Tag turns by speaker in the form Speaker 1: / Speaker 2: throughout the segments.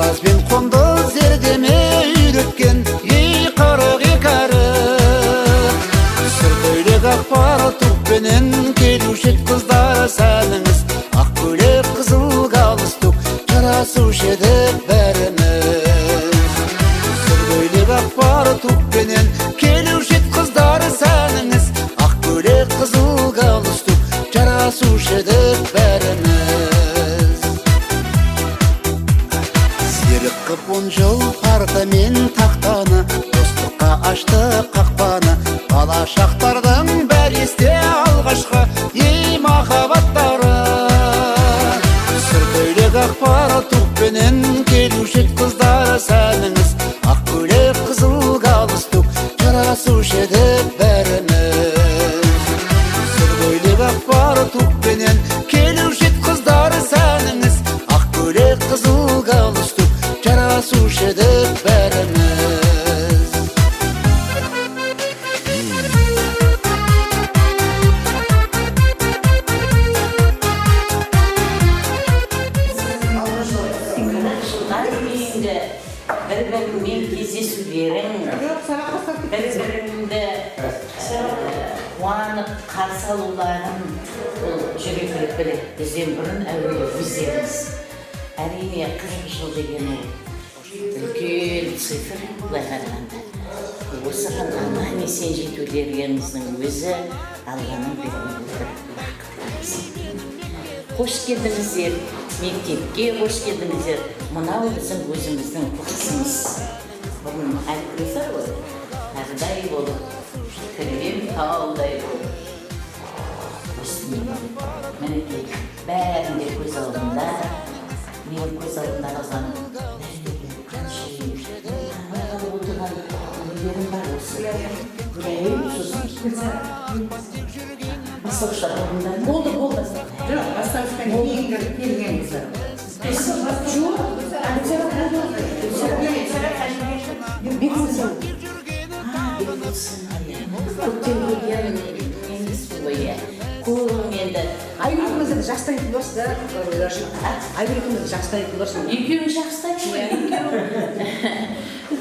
Speaker 1: Ұстаз бен құндыз зердеме үйреткен ей қырық екәрі. Сұр көйлек ақпар тұқпенен келуші қыздар сәніңіз. Ақ көйлек қызыл галстук жарасушы еді бәріміз. Сұр көйлек ақпар тұқпенен келуші қыздар сәніңіз. Ақ көйлек қызыл галстук жарасушы еді бәріміз. Серік қып 10 жыл парта мен тақтаны, достыққа ашты қақпаны. Бала шақтардың бәр есте алғашқы ей махаббаттары. Сұр көйлек ақпар тұқпенен келуші қыздар сәніңіз. Ақ көйлек қызыл галстук жарасушы еді бәріміз. Сұр көйлек ақпар тұқпенен келуші қыздар сәніңіз. Ақ көйлек қызыл галстук жарасушы еді бәріміз.
Speaker 2: Бір-бірімен кездесулерің, бір-біріңді қуанып қарсы алуларын жүрек біледі. Бізден бұрын әуелі өздеріңіз. Әрине 40 жыл деген үлкен цифр былай қарағанда. Осыған аман есен жетулеріңіздің өзі Алланың берген бір бақыт. Қош келдіңіздер, мектепке қош келдіңіздер. Мынау біздің өзіміздің қоқысымыз. Бұрын әліппесі ғой, әрдай болып, кірген таудай болып. Мінекей, бәрінде көз алдында, мен көз алдында қалған отырған үйлерім бар осы. Көрейін, сосын бастауыштар орында. Болды. Жоқ, бастауыштан келгеніңіз бар. Жоқ, көптен көрген емес ғой. Көруім енді.
Speaker 3: Айбекімізді жастан келбасыздар. Айбекімізді жастан келбасыздар.
Speaker 2: Екеуің жастан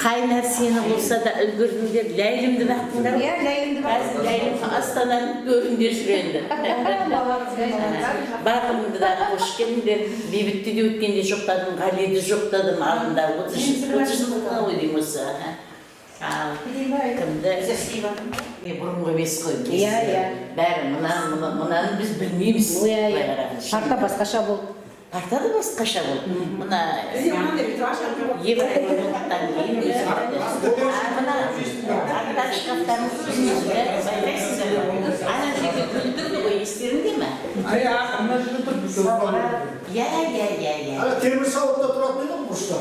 Speaker 2: қай нәрсені болса да үлгірдіңдер, ләйлімді бақтыңдар.
Speaker 3: Иә, ләйлімді бақтыңдар.
Speaker 2: Ләйлім астананы көріңдер жүренді. Бағымды да қош келіңдер. Бейбітті де өткенде жоқтадым, Ғалиді жоқтадым алдында. 30 жылдыққа ойдым осы. Кімді? Бұрынғы емес қой.
Speaker 3: Иә.
Speaker 2: Бәрі мұнаны біз білмейміз.
Speaker 3: Парта басқаша болды.
Speaker 2: Парта да басқаша болды. Мұна Евроодақтан кейін өзгерді. Мұна аттар шкафтарымыз өзгерді. Байқайсыздар. Ана жерде күлдірді ғой, естеріңде ме?
Speaker 4: Ана жерде тұрды.
Speaker 2: Иә.
Speaker 4: Темір сауытта тұратын еді бұрышта.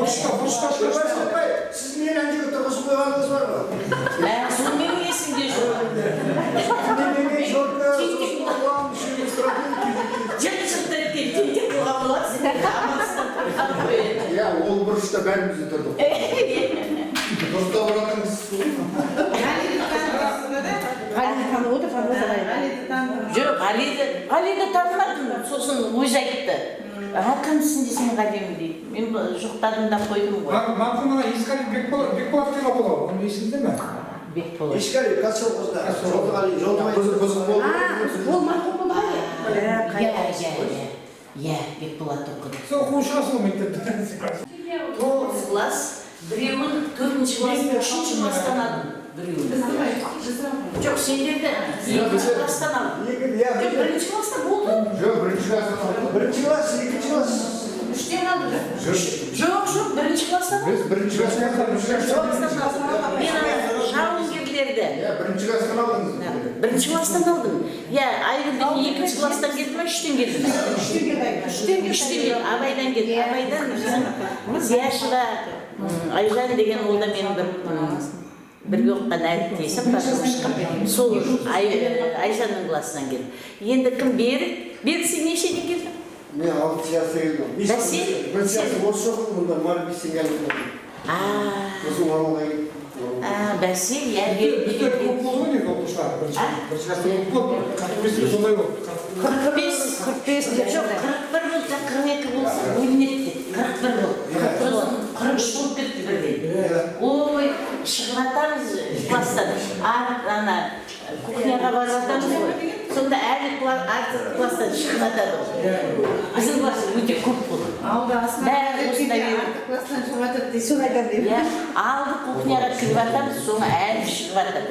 Speaker 4: Бұрышта сіз мен әнжеге тұрғызып қойғаныңыз бар ма?
Speaker 2: Сонымен есімде жоқ.
Speaker 4: Ол бұрышта бәрімізде тұрдық. Дұрыста бұратыңыз.
Speaker 2: Жоқ, Ғалиді танымадым, сосын өз айтты. Кімсің десең Ғалим дейді. Мен жоқтадым да қойдым ғой.
Speaker 4: Марқұмына Ескали Бекболат деген апа ғой, оның есіңізде ме?
Speaker 2: Бекболат.
Speaker 4: Ескали, Касылқызда, жолдың бұзық болды.
Speaker 3: Ол марқұм болды.
Speaker 2: Иә, Бекболат оқыды.
Speaker 4: Сол оқушысы ғой мектепте.
Speaker 2: 9 класс, біреуін 4-ші класстан 3-ші класстан алдым. Жоқ, сендерді 2-ші класстан алдым. Жоқ, 1-ші класстан болды?
Speaker 4: Жоқ, 1-ші класстан алдым. 1-ші класс, 2-ші класс.
Speaker 2: 3-тен алды? Жоқ, 1-ші класстан алдым.
Speaker 4: Біз 1-ші класстан алдым.
Speaker 2: Мен жауынгерлерді.
Speaker 4: 1-ші класстан алдыңыз.
Speaker 2: 1-ші класстан алдым. Айгүлден 2-ші класстан келді ме, 3-тен келді ме? 3-тен келді. Абайдан келді. Абайдан Зияшыға Айжан деген ол да менің бірге оққан әріптесім бар жұмысқа. Сол Айжанның классынан келді. Енді кім Берік сен нешеден келдің?
Speaker 4: Мен 6 жаста келдім.
Speaker 2: Бәсе?
Speaker 4: Бір сен осы жоқпын, мұнда Марбисен келдім. Өзім ауылға келдім.
Speaker 2: Бәсе, я
Speaker 5: Көп болды ма не оқушылар? Бірінші класста көп болды. 45 сондай болды.
Speaker 2: 45 жоқ, 41 болса, 42 болса, бөлінеді деді. 41 болды. 43 болып кетті бірден. Ой, шығып жатамыз класстан. Ана кухняға барып жатамыз ғой. Сонда әлі артық класстан шығып жатады. Біздің класс өте көп болды. Бәрі осындай
Speaker 3: класстан шығып жатыр дейді, соны айтады деп.
Speaker 2: алды кухняға кіріп жатамыз, соны әлі шығып жатады.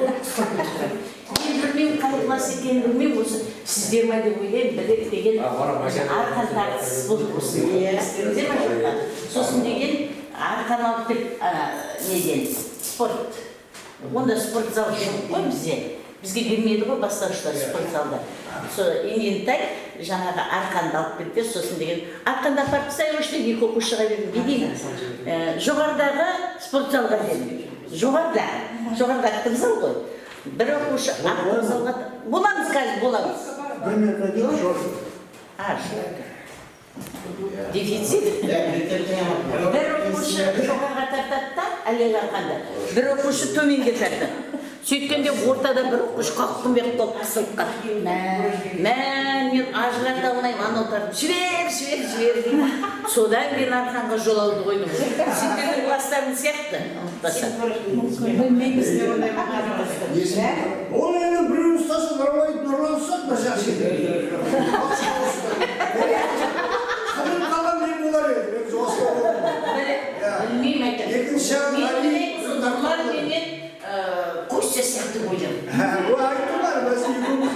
Speaker 2: Мен білмеймін, қай класс екенін білмеймін, осы сіздер ма деп ойлаймын, білек деген арқан тартыс болды осы. Сосын деген арқан алып келіп, неден, спорт. Онда спорт зал жоқ қой бізде. Бізге бермейді ғой бастаушылар спорт залда. Сол инвентарь жаңағы арқанды алып келді, сосын деген арқанды апарып тастай қойшы деп екі оқушыға бердім. Не деймін? Жоғарыдағы спорт залға бердім. Жоғарыда актив зал ғой. Бір оқушы актив залға боламыз қазір, боламыз.
Speaker 4: Bir metre değil, şort.
Speaker 2: Дефицит. Бір оқушы жоғарыға тартады да, әлгі арқанды. Бір оқушы төменге тартады. Сөйткенде ортада бір оқушы қаққым бек болып қысылып қалды. Мен ажырата алмаймын, анау тартып, жібер деймін. Содан кейін арқанға жол алды қойдым. Сендердің класстарың сияқты, ұмытпасаң.
Speaker 4: Onu yani bir ustası arabayı nurlansın da şaşırdı. Kadın kalan ne bunlar ya? Biz olsa olur.
Speaker 2: Білмеймін айтады.
Speaker 4: Екінші
Speaker 2: Нұрлан менен Костя сияқты қойдым.
Speaker 4: Bu ayıptılar, biz yıkılmışız.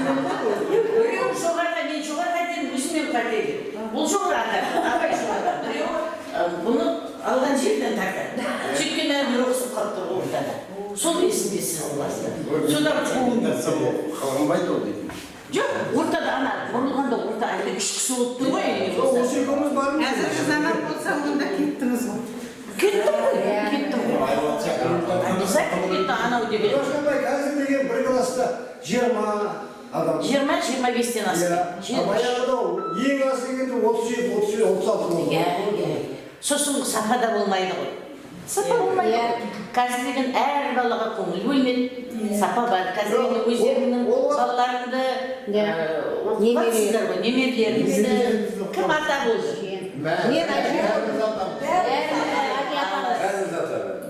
Speaker 2: Біреу жоғарыға, мен жоғарыға дедім, өзімен қартайды. Ол жоғарыға, абай жоғарыға. Біреу бұны алған жерден тартады. Сөйткенде бір оқысып қалып тұр ортада. Сол есімде сіз оласында. Содан
Speaker 1: Қалғанбайды ол дейді.
Speaker 2: жоқ, ортада ана бұрылғанда орта әлі үш кісі болып тұр ғой.
Speaker 4: Осы yıkılmış var mı?
Speaker 3: Қазіргі заман болса, онда кеттіңіз ғой.
Speaker 2: Кеттім ғой. Обязательно кетті анау деген.
Speaker 4: Başkanbay, қазір деген bir klasta 20 adam.
Speaker 2: 20-25-тен асып.
Speaker 4: Баяғыда ең аз дегенде 37-36 болды.
Speaker 2: Сосын сапа да болмайды ғой. Сапа болмайды. Қазір деген әр балаға көңіл бөлінеді. Сапа бар. Қазір деген өздерінің балаларыңды оқытасыздар ғой, немерелеріңізді. Кім ата болды?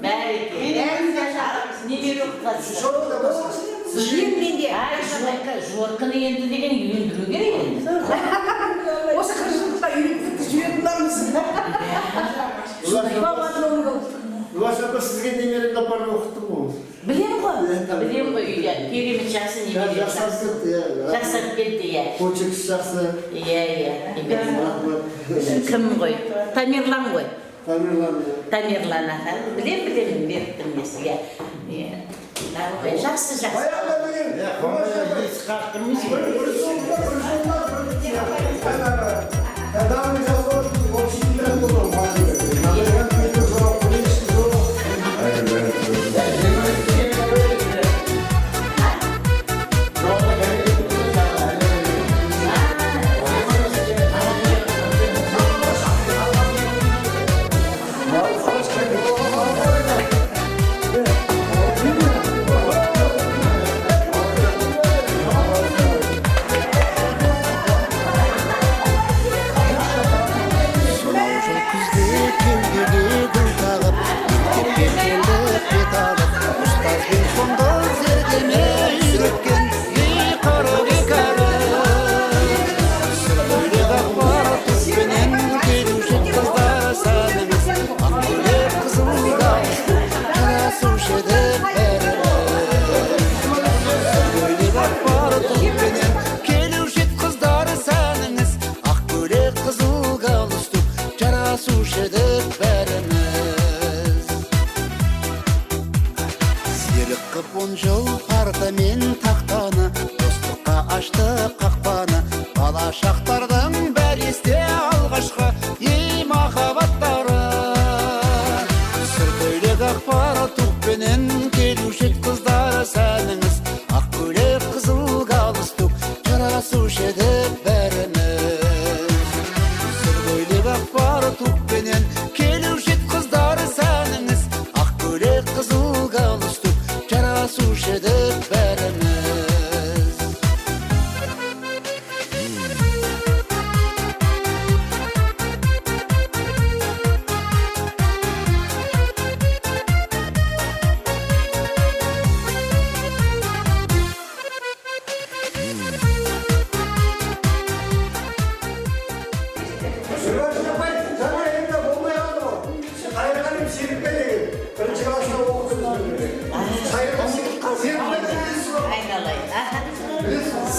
Speaker 3: Мен
Speaker 2: Немере оқытасыз.
Speaker 4: Şurada da basın.
Speaker 2: Жорқыны енді деген үйлендіру керек енді.
Speaker 3: осы 40 жылдықта үйретіп жібердіңіз.
Speaker 4: Ulaşımda sizge nemelerinde bana okuttum mu?
Speaker 2: Білем ғой үйде. Керемет жақсы немере. Жақсарып кетті, иә.
Speaker 4: Koçuk şahsı.
Speaker 2: Иә. Кім ғой? Тамерлан ғой. Тамерлан аға. Білем, беріктім несі, иә. Жақсы.
Speaker 4: Баяғыда деген.
Speaker 1: Есі қақтырмыз.
Speaker 4: Daha önce yazılı oksijenler buldum. Ben bir sonra polis kızı.
Speaker 1: Keluşet kızları səniniz, ak köylek kızıl galıstuk,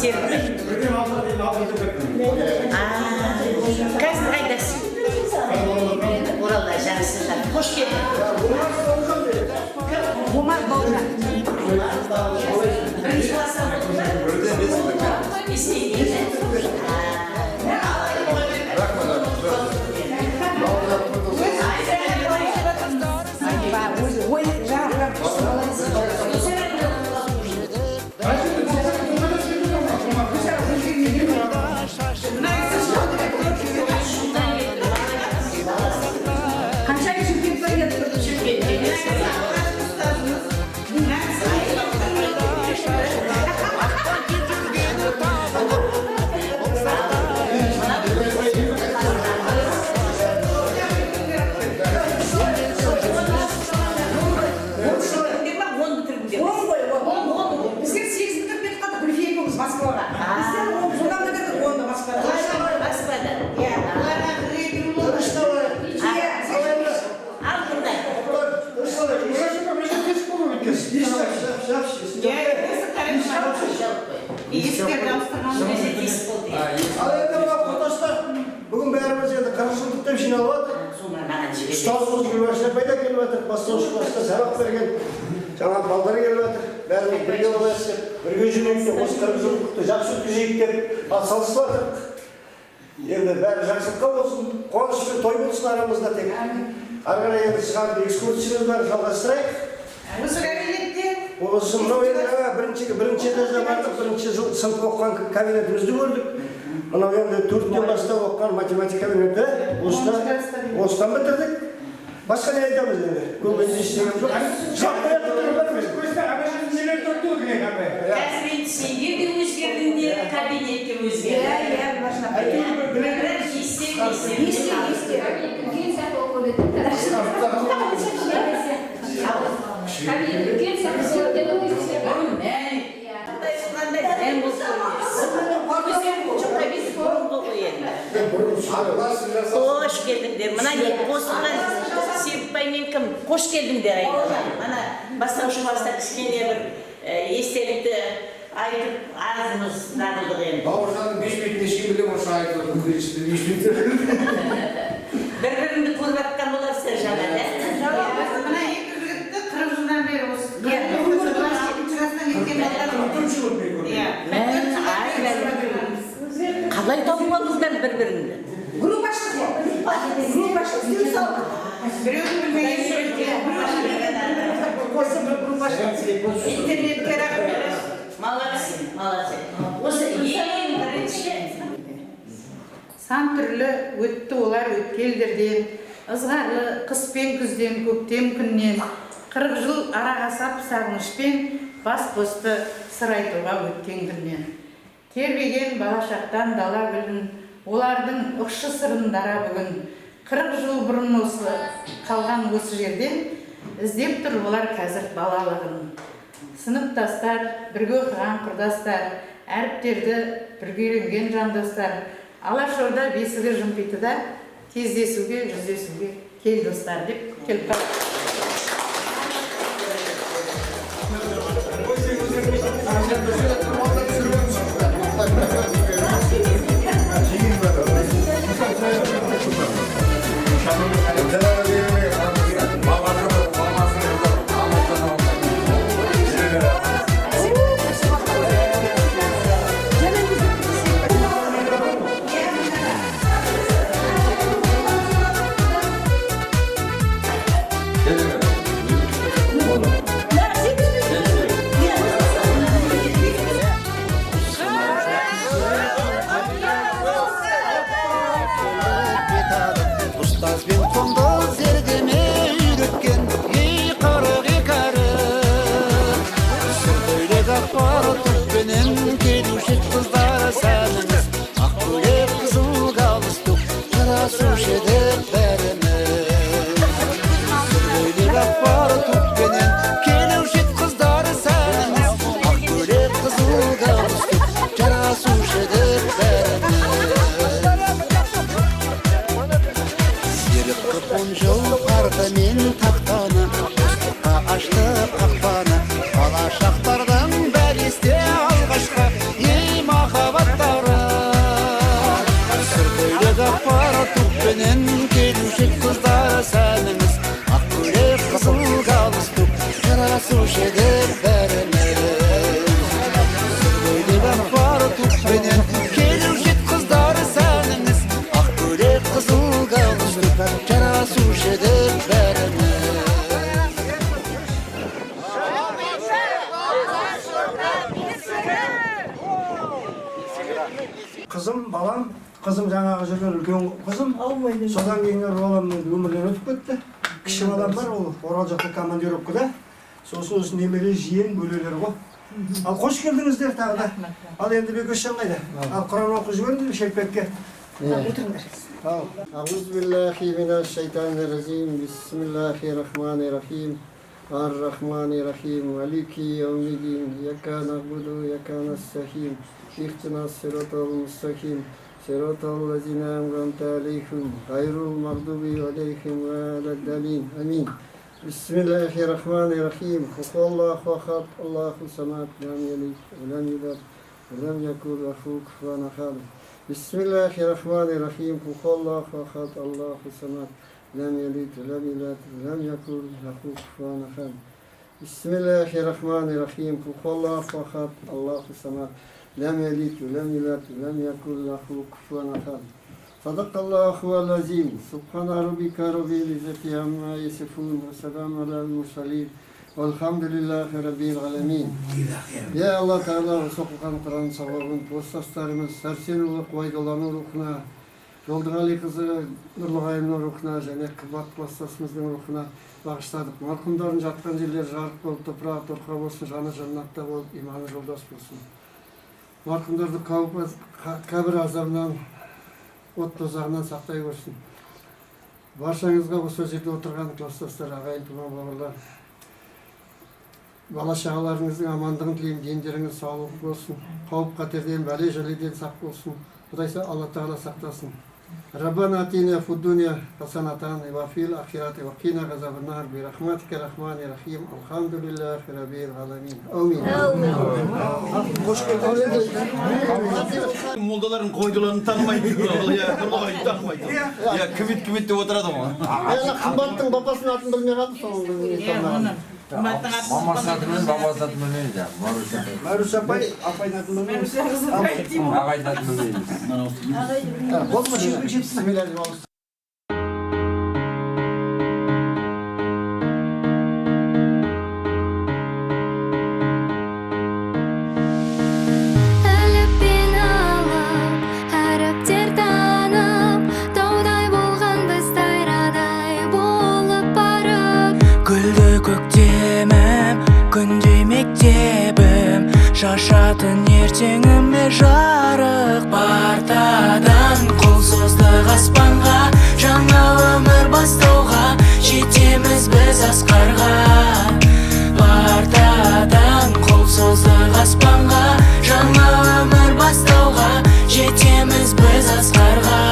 Speaker 2: Serpil.
Speaker 5: Birden altına değil, altına bekleyin.
Speaker 2: Қазір қайдасың? Оралда жақсыда. Қош келдің.
Speaker 3: Бумар Бауыржан.
Speaker 2: Бірінші класста болдың ба? Істейді.
Speaker 3: Ой, жаңағы қанша Шымкентке кетті? Бізге 8 бітіріп кетіп қалды, Гүлфия екеуміз Москваға. Біздер содан бітірдік 10-да Москвада.
Speaker 2: Москвада. Ал бұндай.
Speaker 4: Бүгін бәріміз енді 40 жылдық деп жиналып жатыр. Ұстазымыз Гүлбарша пайда келіп жатыр, бастауыш класста сабақ берген жаңа балдар келіп жатыр. Бәріміз бірге болайық, бірге жүрейік деп, осы 40 жылдықты жақсы өткізейік деп атсалысып жатыр. Енді бәрі жақсылыққа болсын, қуаныш пен той болсын арамызда тек. Ары қарай енді шығарып экскурсиямыз бар, жалғастырайық.
Speaker 3: Осы кабинетте
Speaker 4: Осы мынау енді бірінші этажда бардық, бірінші жыл сынып оқыған кабинетімізді көрдік. Мынау енді 4-тен бастап оқыған математика кабинеті, осыдан бітірдік. Басқа не айтамыз енді? Көп енді ештеңем жоқ.
Speaker 2: Қазір енді сендер де өзгердіңдер, кабинет те өзгерді. Бірақ есте. Қош келдіңдер. Мына қосылған Серікбай мен кім? Қош келдіңдер айтылған. Мана бастауыш класста кішкене бір естелікті айтып азымыз дағылдық енді.
Speaker 6: Бауыржанның 5 бетіне шейін білем осы айтылып, күресті 5 бетіне.
Speaker 2: Бір-біріңді көріп атқан боларсыздар жаңа, да?
Speaker 3: мына екі жігітті 40 жылдан бері осы 2-ші класстан кеткен
Speaker 2: Қалай тауып алдыңдар бір-біріңді?
Speaker 3: группаштық қой. Группаштық стил салды. Біреудің білмеген интернетке рахмет.
Speaker 2: Молодцы. Осы ең бірінші.
Speaker 3: Сан түрлі өтті олар өткелдерден, ызғарлы қыс пен күзден, көктем күннен, 40 жыл арағасап сағынышпен бас қосты сыр айтуға өткен күннен. Тербеген балашақтан дала гүлін, олардың ұқшы сырын дара бүгін. 40 жыл бұрын осы қалған осы жерден, іздеп тұр олар қазір балалығын. Сыныптастар, бірге оқыған құрдастар, әріптерді бірге үйренген жандостар, Алашорда бесігі жымпитыда кездесуге, жүздесуге кел достар деп келіп қалды.
Speaker 7: Açtı qapını, alashaqlardan bәрісте алғашқа ей tüpenen keluşet kızlar sənimiz Akkürek kızıl galıstuk Kara suş edip verimiz Söyleyden var tüpenen keluşet kızlar sənimiz Akkürek kızıl galıstuk Kara suş edip verimiz
Speaker 4: Kızım, balam, kızım жаңағы жүрген үлкен қызым. Содан кейінгі баламның өмірден өтіп кетті. Кіші балам бар, ол Орал жақта командировкада. Сосын осы немере жиен бөлелер ғой. Ал қош келдіңіздер тағы да. Ал енді Бекөшжан қайда? Ал Құран оқып жіберіңдер Шелпекке.
Speaker 7: أعوذ بالله من الشيطان الرجيم بسم الله الرحمن الرحيم الرحمن الرحيم مالك يوم الدين إياك نعبد وإياك نستعين اهدنا الصراط المستقيم صراط الذين أنعمت عليهم غير المغضوب عليهم ولا الضالين آمين بسم الله الرحمن الرحيم قل الله أحد الله الصمد لم يلد ولم يولد ولم يكن له كفوا أحد بسم الله الرحمن الرحيم قل الله أحد الله الصمد لم يلد ولم يولد ولم يكن له كفوا أحد بسم الله الرحمن الرحيم قل الله أحد الله الصمد لم يلد ولم يولد ولم يكن له كفوا أحد صدق الله العظيم سبحان ربك رب العزة عما يصفون وسلام على المرسلين والحمد لله رب العالمين يا الله تعالى соқылған Құран сауабын достастарымыз Сәрсенұлы Қуайдолланың рухына, Жолдығали қызы Нұрлығайымның рухына және қымбат кластасымыздың рухына бағыштадық. Марқұмдардың жатқан жерлері жарық болып, топырақ торқа болсын, жаны жаннатта болып, иманы жолдас болсын. Марқұмдарды қабір азабынан, от тозағынан сақтай көрсін. Баршаңызға осы жерде отырған кластастар, ағайын тума бауырлар, бала шағаларыңыздың амандығын тілеймін, дендеріңіз саулық болсын, қауіп қатерден, бәле жәледен сақ болсын. Құдай Алла Тағала сақтасын. Раббана атина фид дуния хасанатан ва фил ахирати ва қина ғазабан-нар би рахматика рахмани рахим. Алхамдулиллахи раббил аламин. Амин.
Speaker 4: Қош келдіңіздер.
Speaker 1: Молдаларын қойдыларын танымайды. Нұрлығайды танымайды. Кімет деп отырады ғой.
Speaker 7: Қымбаттың бапасының атын білмей қалды соңында.
Speaker 6: Мамасының атын білмейді, бабасының атын білмейді.
Speaker 4: Мәруш апай, апайдың атын білмейміз.
Speaker 6: Ағайдың атын білмейміз.
Speaker 4: Болма шешпек жетсін.
Speaker 8: Шашатын ертеңіме жарық партадан Қолсыздық аспанға, жаңа өмір бастауға Жетеміз біз асқарға Партадан қолсыздық аспанға, жаңа өмір бастауға Жетеміз біз асқарға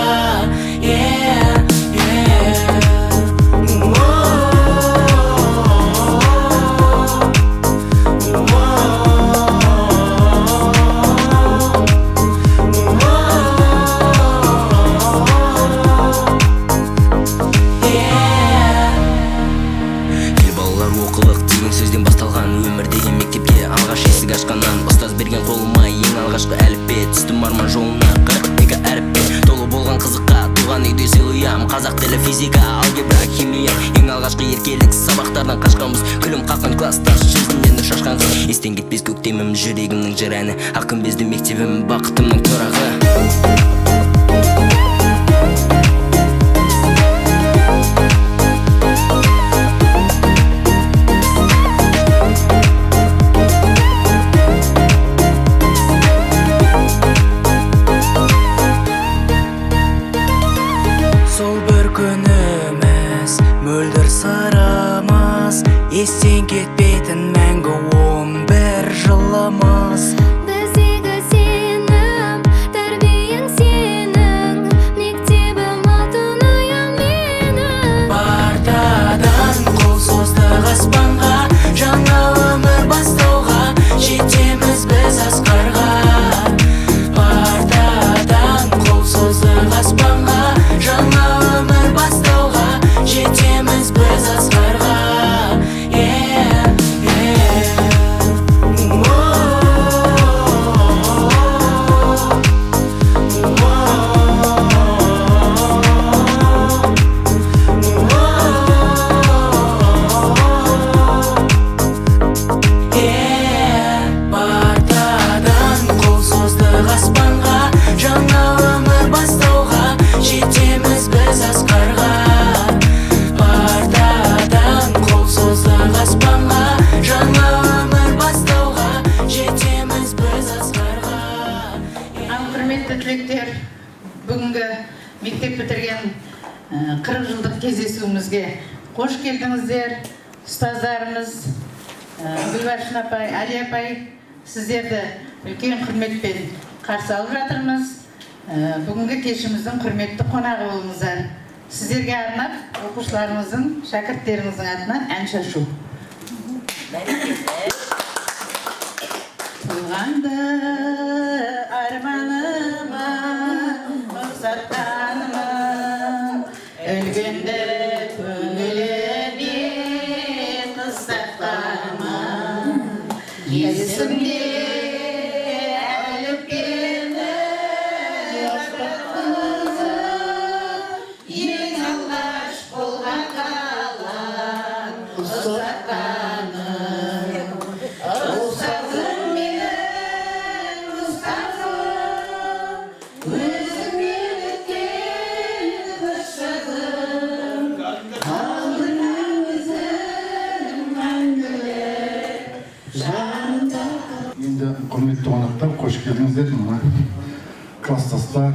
Speaker 8: Қазақ тілі, физика, алгебра, химия Ең алғашқы еркелік сабақтардан қашқанбыз Күлім қаққан класстас жүзімнен шашқан қыз Естен кетпес көктемім, жүрегімнің жыр әні Ақ күмбезді мектебім, бақытымның тұрағы Естен кетпейтін мәңгі 11 жылымыз
Speaker 9: Біздегі сенім, тәрбиең
Speaker 3: деген 40 жылдық кездесуімізге қош келдіңіздер. Ұстаздарымыз, Гүлбаршын апай, Али апай, сіздерді үлкен құрметпен қарсы алып жатырмыз. Бүгінгі кешіміздің құрметті қонағы болыңыздар. Сіздерге арнап оқушыларымыздың, шәкірттеріңіздің атынан ән шашу. Туғанды арманыма, мақсаттаныма, өлгенді көңіліме қыстақтарыма, есімде әліпкені бақытымызы, ең алғаш болған қалам ұстатқаным. Ұстазым менің ұстазым, өзіңнен өткен бір шағым, қалдың өзің мәңгілік жанымда.
Speaker 5: Енді құрметті қонақтар, қош келдіңіздер. Мына класстастар,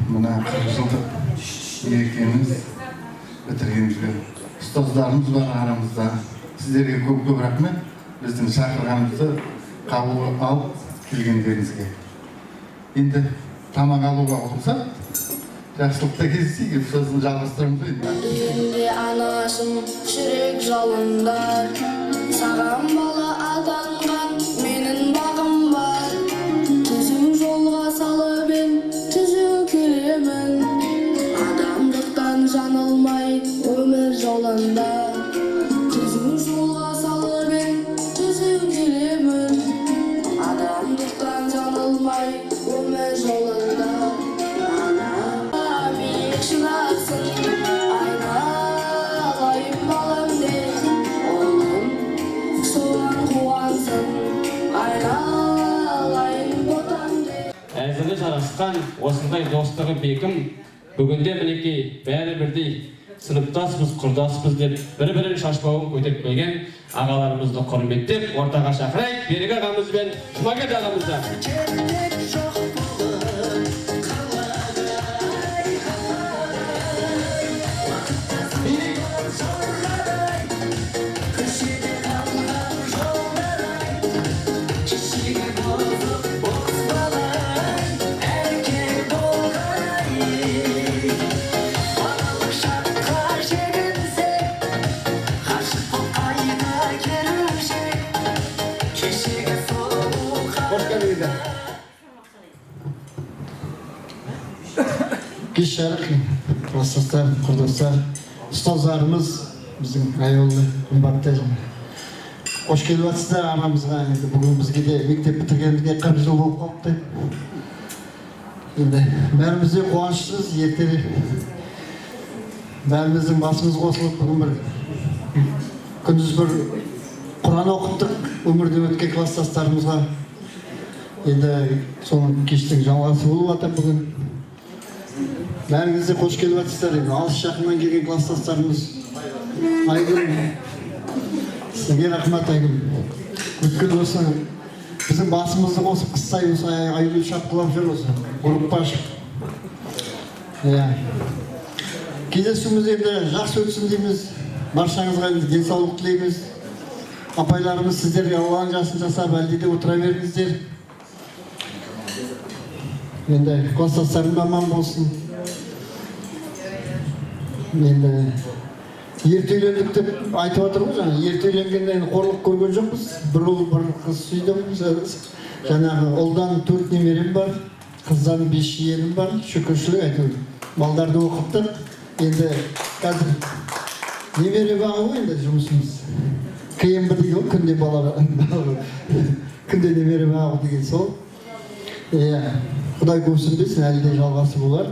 Speaker 5: мына 40 жылдық мерекеміз бітіргенімізге ұстаздарымыз бар арамызда. Сіздерге көп рахмет. Біздің шақырғанымызды қабыл алып келгендеріңізге. Енді тамақ алуға болса, жақсылықта кездесейік, сосын жалғастырамыз ғой.
Speaker 9: Дүниеде анашым жүрек жалындар, саған бала атанған менің бағым бар. Түзу жолға салып ем, түзу келемін, адамдықтан жаңылмай өмір жолында. Түзу жолға салып ем, түзу келемін, адамдықтан жаңылмай өмір жолында. Биік шынарсың, айналайын балам деп, ұлым соған қуансың, айналайын ботам деп.
Speaker 10: Әзілі жарасқан осындай достығы бекім, бүгінде мінекей бәрі бірдей сыныптаспыз, құрдаспыз деп бір-бірін шашпауын көтертпеген ағаларымызды құрметтеп, ортаға шақырайық Берік ағамыз бен Жұмагет ағамызды.
Speaker 7: Кеш жарық, класстастар, құрдастар, ұстаздарымыз, біздің аяулы қымбатты. Қош келіп жатсыздар арамызға. Бүгін бізге де мектеп бітіргенімізге 40 жыл болып қалыпты. Енді бәрімізде қуаныштымыз, ертеде бәріміздің басымыз қосылып, бүгін бір күндіз бір Құран оқыттық өмірде өткен класстастарымызға. Енді соның кештің жалғасы болып жатыр бүгін. Бәріңізде қош келіп жатсыздар. Алыс жақыннан келген класстастарымыз. Айгүл, сізге рахмет Айгүл. Өткен осы біздің басымызды қосып қыссай осы Айгүл шапқылап жүр осы группа ашып. Кездесуіміз енді жақсы өтсін дейміз. Баршаңызға денсаулық тілейміз. Апайларымыз сіздерге Алланың жасын жасап, әлде де отыра беріңіздер. Енді класстастарым аман болсын. Енді ерте үйлендік деп айтып отырмыз, ерте үйленгеннен қорлық көрген жоқпыз. Бір ұл, бір қыз сүйдім. Жаңағы ұлдан 4 немерем бар, қыздан 5 жиенім бар. Шүкіршілік айтып, балдарды оқыптық. Енді қазір немере бағу енді жұмысымыз. Қиын бір дейді, күнде бала күнде немере бағу деген сол. Құдай көпсінбесін, әлі де жалғасы болар.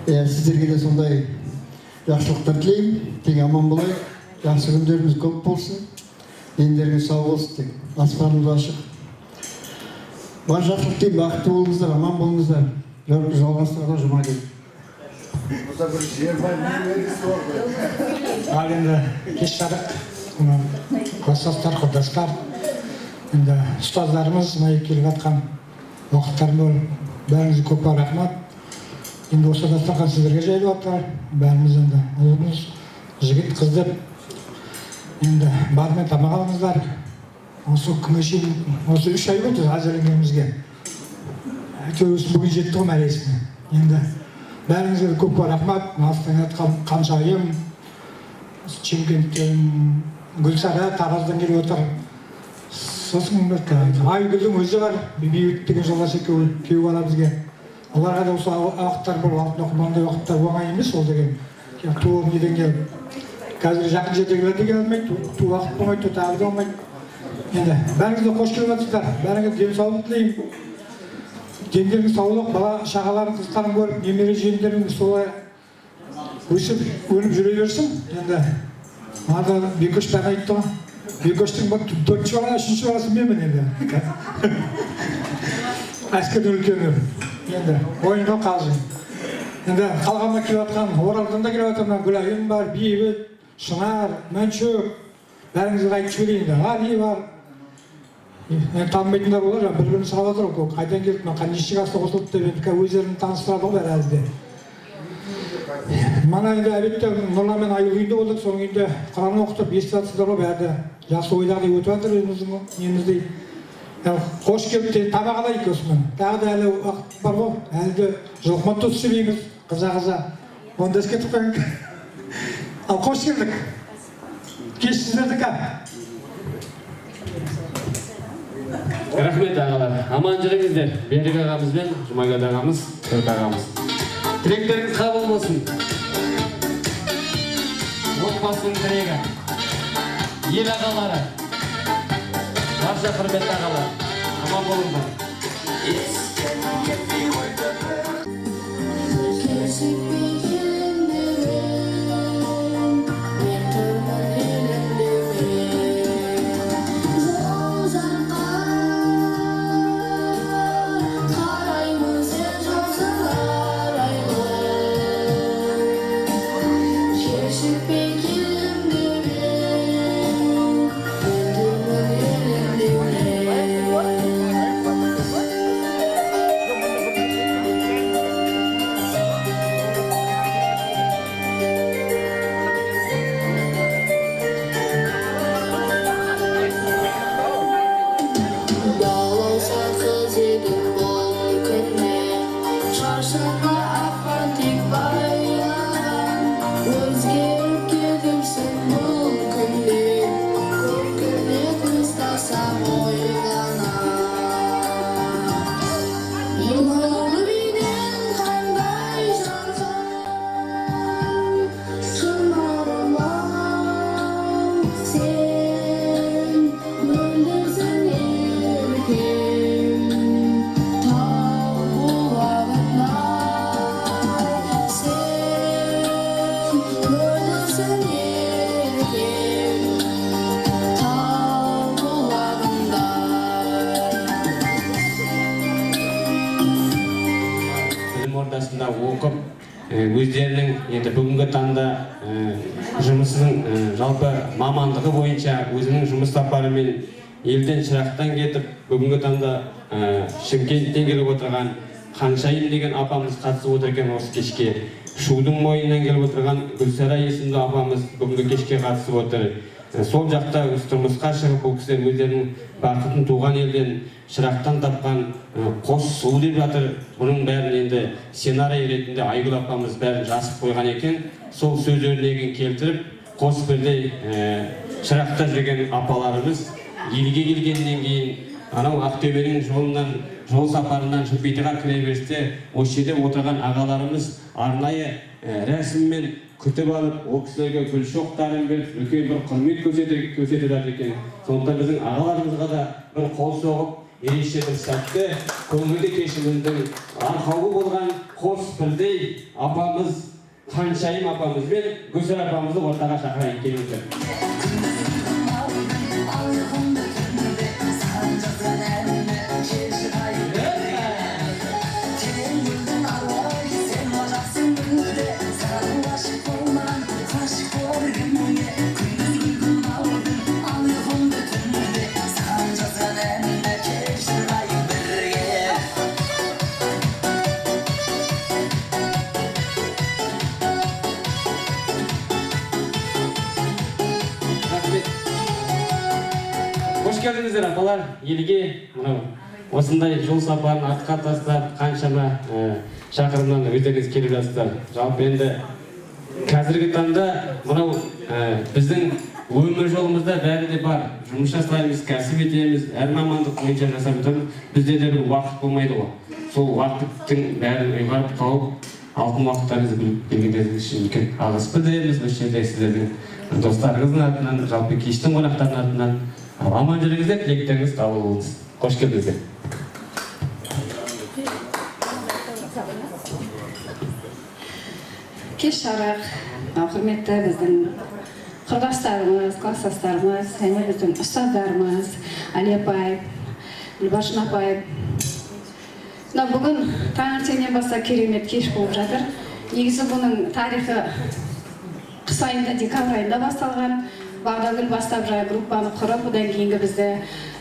Speaker 7: Сіздерге де сондай жақсылықтар тілеймін, тек аман болайық, жақсы күндеріміз көп болсын, дендеріңе сау болсын, тек аспанымыз ашық. Бар жақсылық деймін, бақытты болыңыздар, аман болыңыздар, жалғастырға Жұмагет.
Speaker 5: Ал енді кеш жарық, класстастар, құрдастар, енді ұстаздарымыз, келіп жатқан уақыттар болып, бәріңізге көп рахмет. Енді осы дастархан сіздерге жайылып жатыр. Бәріміз енді ұлымыз, жігіт, қыз деп енді бардымен тамақ алыңыздар. Осы күнге шейін, осы 3 ай болды әзірленгенімізге. Әйтеуір бүгін жетті ғой мәресіне. Енді бәріңізге көп рахмат. Астанадан Қаншайым, Шымкенттен Гүлсара, Тараздан келіп отыр. Сосын Айгүлдің өзі бар, бейбіт деген жолдас екеуі бала бізге. Оларға да осы уақыттар бір уақытын оқымандай уақыттар оңай емес ол деген. Туып неден келіп. Қазір жақын жердегілерді келе алмайды, уақыт болмайды, тағы да болмайды. Енді бәріңізге қош келіп жатсыздар, бәріңізге денсаулық тілеймін. Дендеріңіз саулық, бала шағаларын, қыздарын көріп, немере жиендерің солай өсіп, өніп жүре берсін. Енді мада Бекөш бәрі айтты ғой. Бекөштің 4-ші бала, 3-ші баласы менмін енді. Әскерден үлкені. Енді ойынға қалжың. Енді қалғанға келіп жатқан, Оралдан да келіп жатқан Гүлайым бар, Бейбіт, Шынар, Мәншөк. Бәріңізге айтып жіберейін. Али бар. Танымайтындар олар, бір-бірін сұрап жатыр ғой. Қайдан келді, қанешік асты қосылды деп, өздерін таныстырады ғой бәрі әлде. Мана енді әбетте Нұрланмен Айыл үйінде болдық, соның үйінде Құран оқытып, естіп жатсыздар ғой бәрі. Жақсы ойдағыдай өтіп жатыр өміріміздей. Қош келіп, тамақ алайық осымен. Тағы да әлі уақыт бар ғой, әлі де жылқымат тұз сөйлейміз, қыза-қыза. Онда іске тұқпайық. Ал қош келдік. Кеш сіздердікі.
Speaker 10: Рахмет ағалар. Аман жүріңіздер. Берік ағамыз бен Жұмагәл ағамыз, Түрк ағамыз. Тілектеріңіз қабыл болсын. Отбасының тілегі. Ел ағалары. Барша құрметті ағалар. Аман болыңдар. Оқып, өздерінің енді бүгінгі таңда жұмысының жалпы мамандығы бойынша өзінің жұмыс сапарымен елден Шырақтан кетіп, бүгінгі таңда Шымкенттен келіп отырған Қаншайым деген апамыз қатысып отыр екен осы кешке. Шудың мойнынан келіп отырған Гүлсара есімді апамыз бүгінгі кешке қатысып отыр. Сол жақта тұрмысқа шығып, бұл кісілер өздерінің бақытын туған елден Шырақтан тапқан қос сұлу деп жатыр. Бұның бәрін енді сценарий ретінде Айгүл апамыз бәрін жазып қойған екен. Сол сөз өрнегін келтіріп, қос бірдей Шырақта жүрген апаларымыз елге келгеннен кейін анау Ақтөбенің жолынан, жол сапарынан Шымкентке кіре берісте, осы жерде отырған ағаларымыз арнайы рәсіммен күтіп алып, ол кісілерге гүл шоқтарын беріп, үлкен бір құрмет көрсетіп жатыр екен. Сондықтан біздің ағаларымызға да бір қол соғып, ерекше бір сәтті көңілді кешіміздің арқауы болған қос бірдей апамыз, Қаншайым апамыз бен Гүлсара апамызды ортаға шақырайық, келіңіздер. келдіңіздер апалар, елге мынау осындай жол сапарын артқа тастап, қаншама шақырымнан өздеріңіз келіп жатсыздар. Жалпы енді қазіргі таңда мынау біздің өмір жолымызда бәрі де бар. Жұмыс жасаймыз, кәсіп етеміз, әр мамандық бойынша жасап жатырмыз. Бізде де бір уақыт болмайды ғой. Сол уақыттың бәрін ұйғарып тауып, алтын уақыттарыңызды біліп келгендеріңіз үшін үлкен алғыс білдіреміз. Осы жерде сіздердің достарыңыздың атынан, жалпы кештің қонақтарының атынан аман жүріңіздер, тілектеріңіз қабыл болсын. Қош келдіңіздер.
Speaker 11: Кеш жарық, құрметті біздің құрдастарымыз, класстастарымыз, және біздің ұстаздарымыз, Али апай, Гүлбаршын апай. Бүгін таңертеңнен бастап керемет кеш болып жатыр. Негізі бұның тарихы қыс айында, декабрь айында басталған. Бағдагүл бастап жаңа группаны құрып, одан кейінгі бізді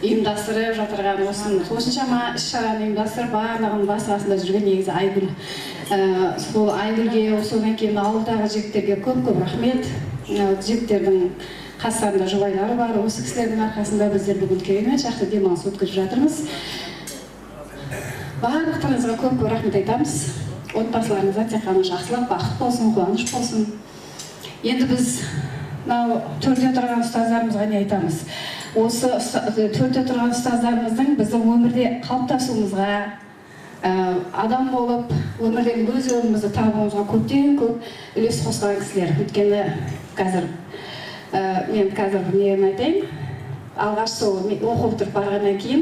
Speaker 11: ұйымдастырып жатырған осыншама іс-шараны ұйымдастырып, барлығын басы-басында жүрген негізі Айгүл. Сол Айгүлге, содан кейін ауылдағы жігіттерге көп-көп рахмет. Жігіттердің қастарында жұбайлары бар. Осы кісілердің арқасында біздер бүгін керемет жақсы демалыс өткізіп жатырмыз. Барлықтарыңызға көп рахмет айтамыз. Отбасыларыңызға тек қана жақсылық, бақыт болсын, қуаныш болсын. Енді біз төрде тұрған ұстаздарымызға не айтамыз? Осы төрде тұрған ұстаздарымыздың біздің өмірде қалыптасуымызға, адам болып, өмірден өз өмірімізді табуымызға көптен көп үлес қосқан кісілер. Өйткені мен қазір нені айтайын? Алғаш сол оқып тұрып барғаннан кейін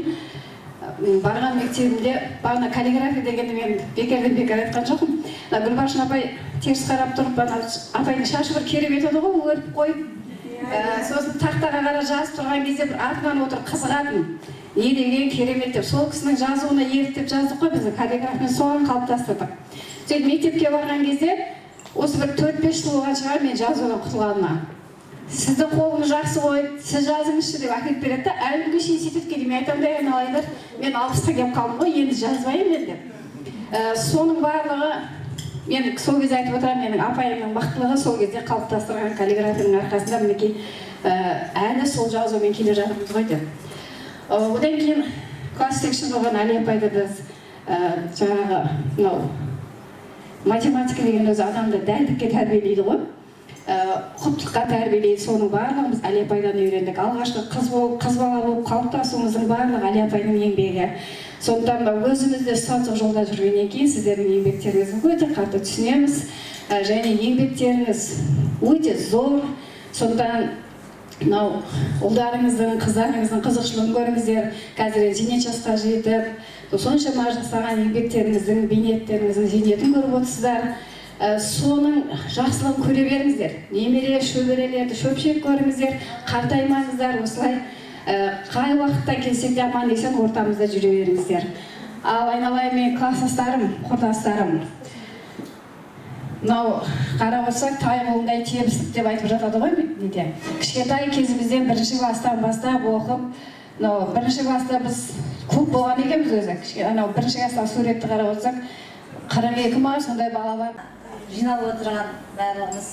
Speaker 11: барған мектебімде бағана каллиграфия дегенді мен бекерден айтқан жоқпын. Гүлбаршын апай теріс қарап тұрып, апайдың шашы бір керемет еді ғой, өріп қойып. Сосын тақтаға қара жазып тұрған кезде бір артынан отырып қызығатын. Не деген керемет деп, сол кісінің жазуына еліктеп жаздық қой, біздің каллиграфиямен соған қалыптастырдық. Сөйтіп мектепке барған кезде, осы бір 4-5 жыл болған шығар мен жазудан құтылғаныма. Сіздің қолыңыз жақсы ғой, сіз жазыңызшы деп әкеліп береді. Әлі күнге шейін сөйтіп келемін, айтамдай айналайындар, мен 60-та келіп қалдым ғой, енді жазбаймын деп. Соның барлығы, мен сол кезде айтып отырамын, менің апайымның мықтылығы сол кезде қалыптастырған каллиграфияның арқасында мінекей әлі сол жазумен келе жатырмыз ғой деп. Одан кейін класс жетекші болған Али апайды біз жаңағы математика деген өзі адамды дәлдікке тәрбиелейді ғой. Құптыққа тәрбиелейді, соның барлығын біз Али апайдан үйрендік. Алғашқы қыз бала болып қалыптасуымыздың барлығы Али апайдың еңбегі. Сондықтан да өзімізде ұстаздық жолда жүргеннен кейін сіздердің еңбектеріңізді өте қатты түсінеміз. Және еңбектеріңіз өте зор. Сондықтан ұлдарыңыздың, қыздарыңыздың қызықшылығын көріңіздер. Қазір зейнет жасқа жетіп, соншама жасаған еңбектеріңіздің, бейнеттеріңіздің зейнетін көріп отырсыздар. Соның жақсылығын көре беріңіздер. Немере, шөберелерді шөпшек көріңіздер, қартаймаңыздар, осылай қай уақытта келсек те аман есен ортамызда жүре беріңіздер. Ал айналайын мен класстастарым, құрдастарым. Қарап отырсақ, тай қолындай тебістік деп айтып жатады ғой неде. Кішкентай кезімізден бірінші класстан бастап оқып, бірінші класста біз көп болған екенбіз өзі. Бірінші класста суретті қарап отырсақ, 42 ма сондай бала бар.
Speaker 12: Жиналып отырған барлығымыз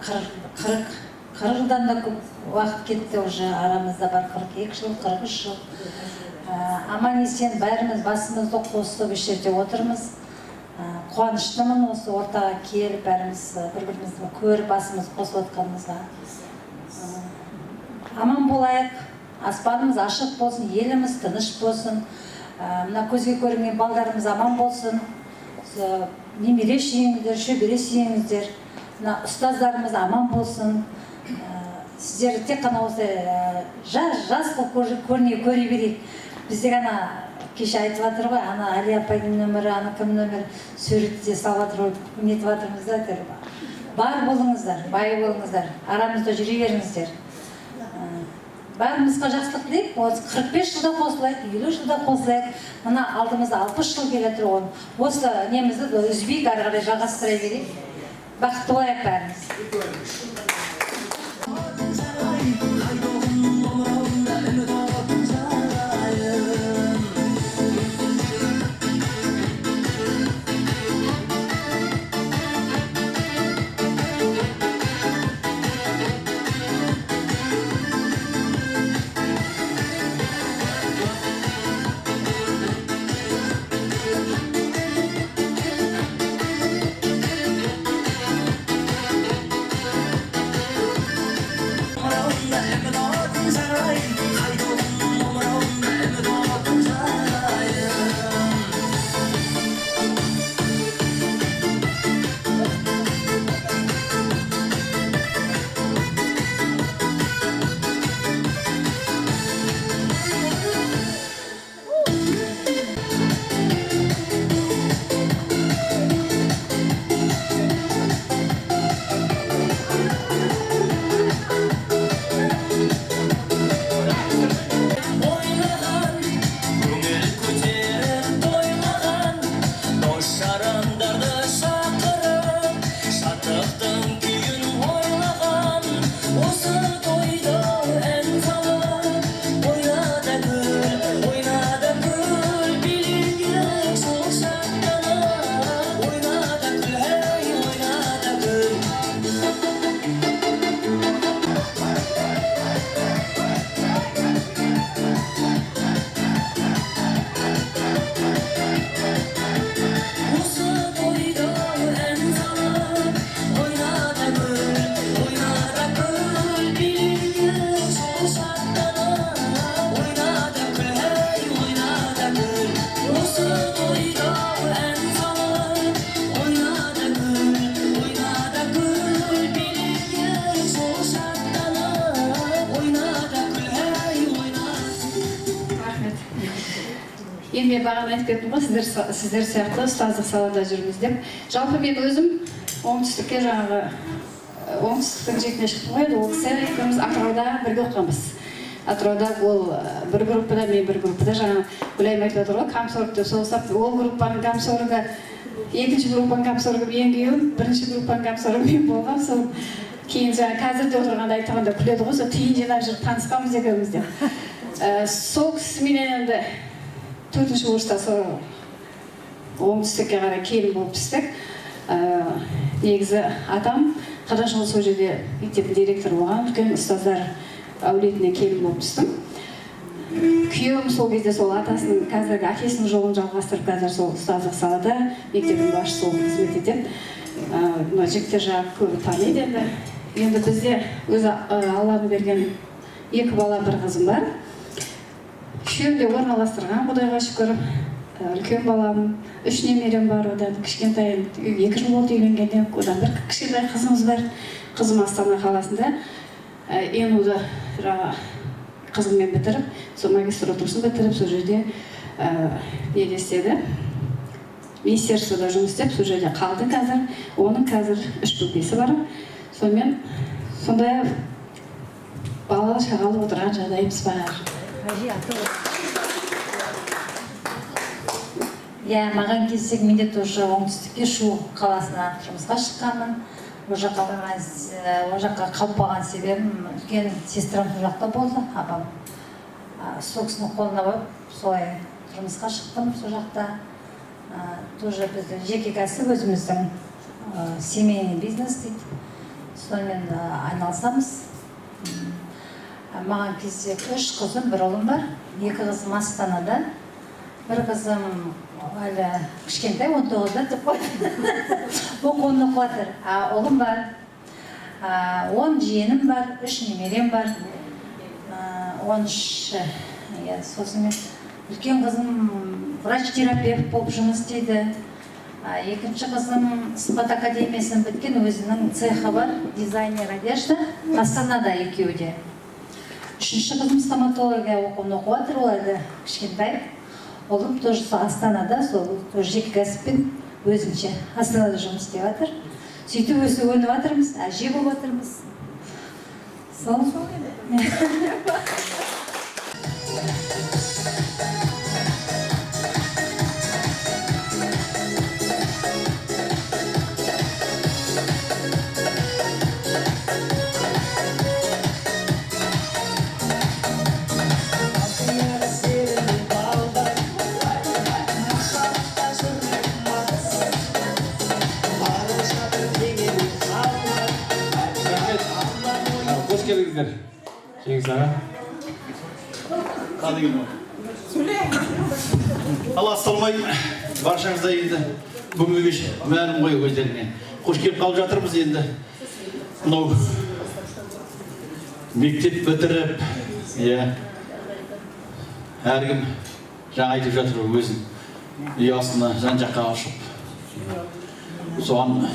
Speaker 12: 40 жылдан да көп уақыт кетті, уже арамызда бар 42 жыл, 43 жыл. Аман есен бәріміз басымызды қосып осы жерде отырмыз. Қуаныштымын осы ортаға келіп, бәріміз бір-бірімізді көріп басымыз қосып отқанымызға. Аман болайық, аспанымыз ашық болсын, еліміз тыныш болсын, мына көзге көрінген балдарымыз аман болсын. Немере сүйіңіздер, шөбере сүйіңіздер, ұстаздарымыз аман болсын. Сіздер тек қана осы жас қылып көре берейік. Бізде ғана кеше айтып жатыр ғой, ана Али апайдың нөмірі, ана кім нөмірі суретте салып жатыр, нетіп жатырмыздар. Бар болыңыздар, бай болыңыздар, арамызда жүре беріңіздер. Бәрімізге жақсылық тілейік, 45 жылда қосылайық, 50 жылда қосылайық. Мына алдымызда 60 жыл келе тұр. Осы немізді үзбейік, ары қарай жалғастыра берейік. Бақытты болайық бәріміз.
Speaker 11: неме бағана айтып кеттім ғой, сіздер сияқты ұстаздық салада жүрміз деп. Жалпы мен өзім оңтүстікке жаңағы оңтүстіктің шетіне шықтым ғой, ол кісі екеуміз Атырауда бірге оқығанбыз. Атырауда ол бір группада, мен бір группада, жаңа Гүлайым айтып отыр ғой, комсорг деп соғыстап, ол группаның комсоргі, екінші группаның комсоргі мен күйеуім, бірінші группаның комсоргі мен болғам, сол кейін жаңа қазір де отырғанда айтқанда күледі ғой, сол түйін жинап жүріп танысқанбыз екеуміз деп. Сол кісіменен енді 4-ші курста сол оңтүстікке қарай келін болып түстік. Негізі атам 40 жыл сол жерде мектептің директоры болған, үлкен ұстаздар әулетіне келін болып түстім. Күйеуім сол кезде сол атасының қазіргі әкесінің жолын жалғастырып, қазір сол ұстаздық салада мектептің басшысы болып қызмет етеді. Мына жігіттер жағы көбі таниды енді. Енді бізде өзі Алланың берген 2 бала, 1 қызым бар. Үшеуін де орналастырған, Құдайға шүкір. Үлкен балам, 3 немерем бар, одан кішкентай 2 жыл болды үйленгенде, одан 1 кішкентай қызымыз бар. Қызым Астана қаласында. ЕНУ-ды қызыммен бітіріп, сол магистратурасын бітіріп, сол жерде неде істеді. Министерствода жұмыс істеп, сол жерде қалды қазір. Оның қазір 3 бөпесі бар. Сонымен сондай балалы шағалы отырған жағдайымыз бар.
Speaker 12: Маған келсек, мен де тоже оңтүстікке Шу қаласына жұмысқа шыққанмын. Ол жаққа қалып қалған себебім, үлкен сестрам сол жақта болды, апам. Сол кісінің қолына барып, солай жұмысқа шықтым сол жақта. Тоже бізді жеке кәсіп өзіміздің семейный бизнес дейді. Сонымен айналысамыз. Маған келсек 3 қызым, 1 ұлым бар. 2 қызым Астанада. 1 қызым әлі кішкентай, 19-да деп қойды. Оқуын оқып жатыр. Ұлым бар. 10 жиенім бар, 3 немерем бар. 13. Сосын үлкен қызым врач-терапевт болып жұмыс істейді. Екінші қызым Сыпат академиясын біткен, өзінің цехы бар, дизайнер одежда, Астанада екеуі де. 3-ші қызым стоматология оқуын оқып жатыр, ол әлі кішкентай. Ұлым тоже Астанада, сол жеке кәсіппен өзінше Астанада жұмыс істеп жатыр. Сөйтіп өсіп өніп жатырмыз, әже болып жатырмыз. Сол
Speaker 10: Қош келдіңіздер. Жеңіс аға.
Speaker 1: Алла салмай, баршаңызда енді бүгінгі кеш мәлім ғой өздеріне. Қош келіп қалып жатырмыз енді. Мынау мектеп бітіріп, әркім жаңа айтып жатыр өзін ұясына жан-жаққа ашып. Соған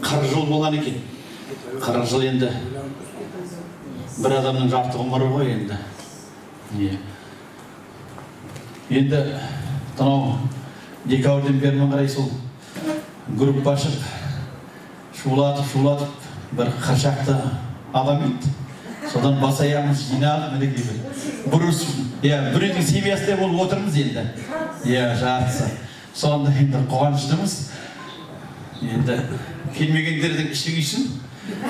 Speaker 1: 40 жыл болған екен. 40 жыл енді бір адамның жарты ғұмыры ғой енді. Енді танау декабрьден бері қарай сол группа ашып, шулатып бір 40 шақты адам еді. Содан бас аяғымыз жинап, мінекей бір үйдің семьясында болып отырмыз енді. Жартысы. Соғанда енді қуаныштымыз. Енді келмегендердің іші күйсін.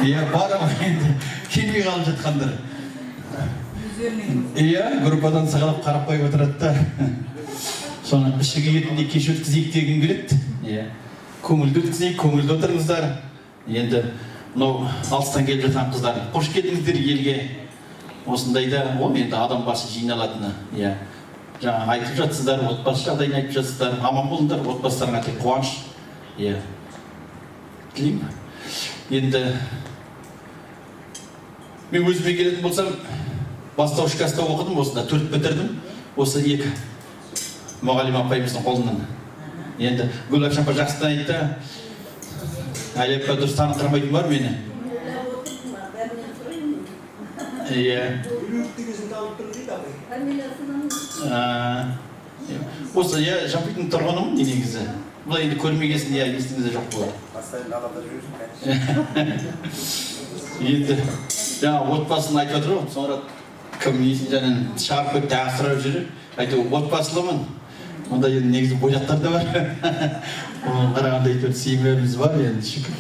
Speaker 1: Бар енді келмей қалып жатқандар. Группадан сығалап қарап қойып отырады да. Соны іші күйетіндей кеш өткізейік деген келеді. Көңілді өткізейік, көңілді отырыңыздар. Енді мынау алыстан келіп жатқан қыздар, қош келдіңіздер елге. Осындайда енді адам басы жиналатыны. Жаңа айтып жатсыздар, отбасы жағдайын айтып жатсыздар, аман болыңдар, отбасыларыңа тек қуаныш. Тілеймін. Енді мен өзіме келетін болсам, бастауыш класста оқыдым, осында 4 бітірдім. Осы 2 мұғалим апайымыздың қолынан. Енді Гүлбаш апа жақсыдан айтты, әлі апа дұрыс танықтырмайтын бар мені. Осы я жапитын тұрғаным негізі. Бұл енді көрмегесін я естіңізде жоқ болады. Енді жаңа отбасын айтып отыр ғой, sonra кім несін шарпы тағыстырып жүр. Әйтеуір отбасылымын. Онда енді негізі бояқтар да бар. Оған қарағанда әйтеуір семьямыз бар енді шүкір.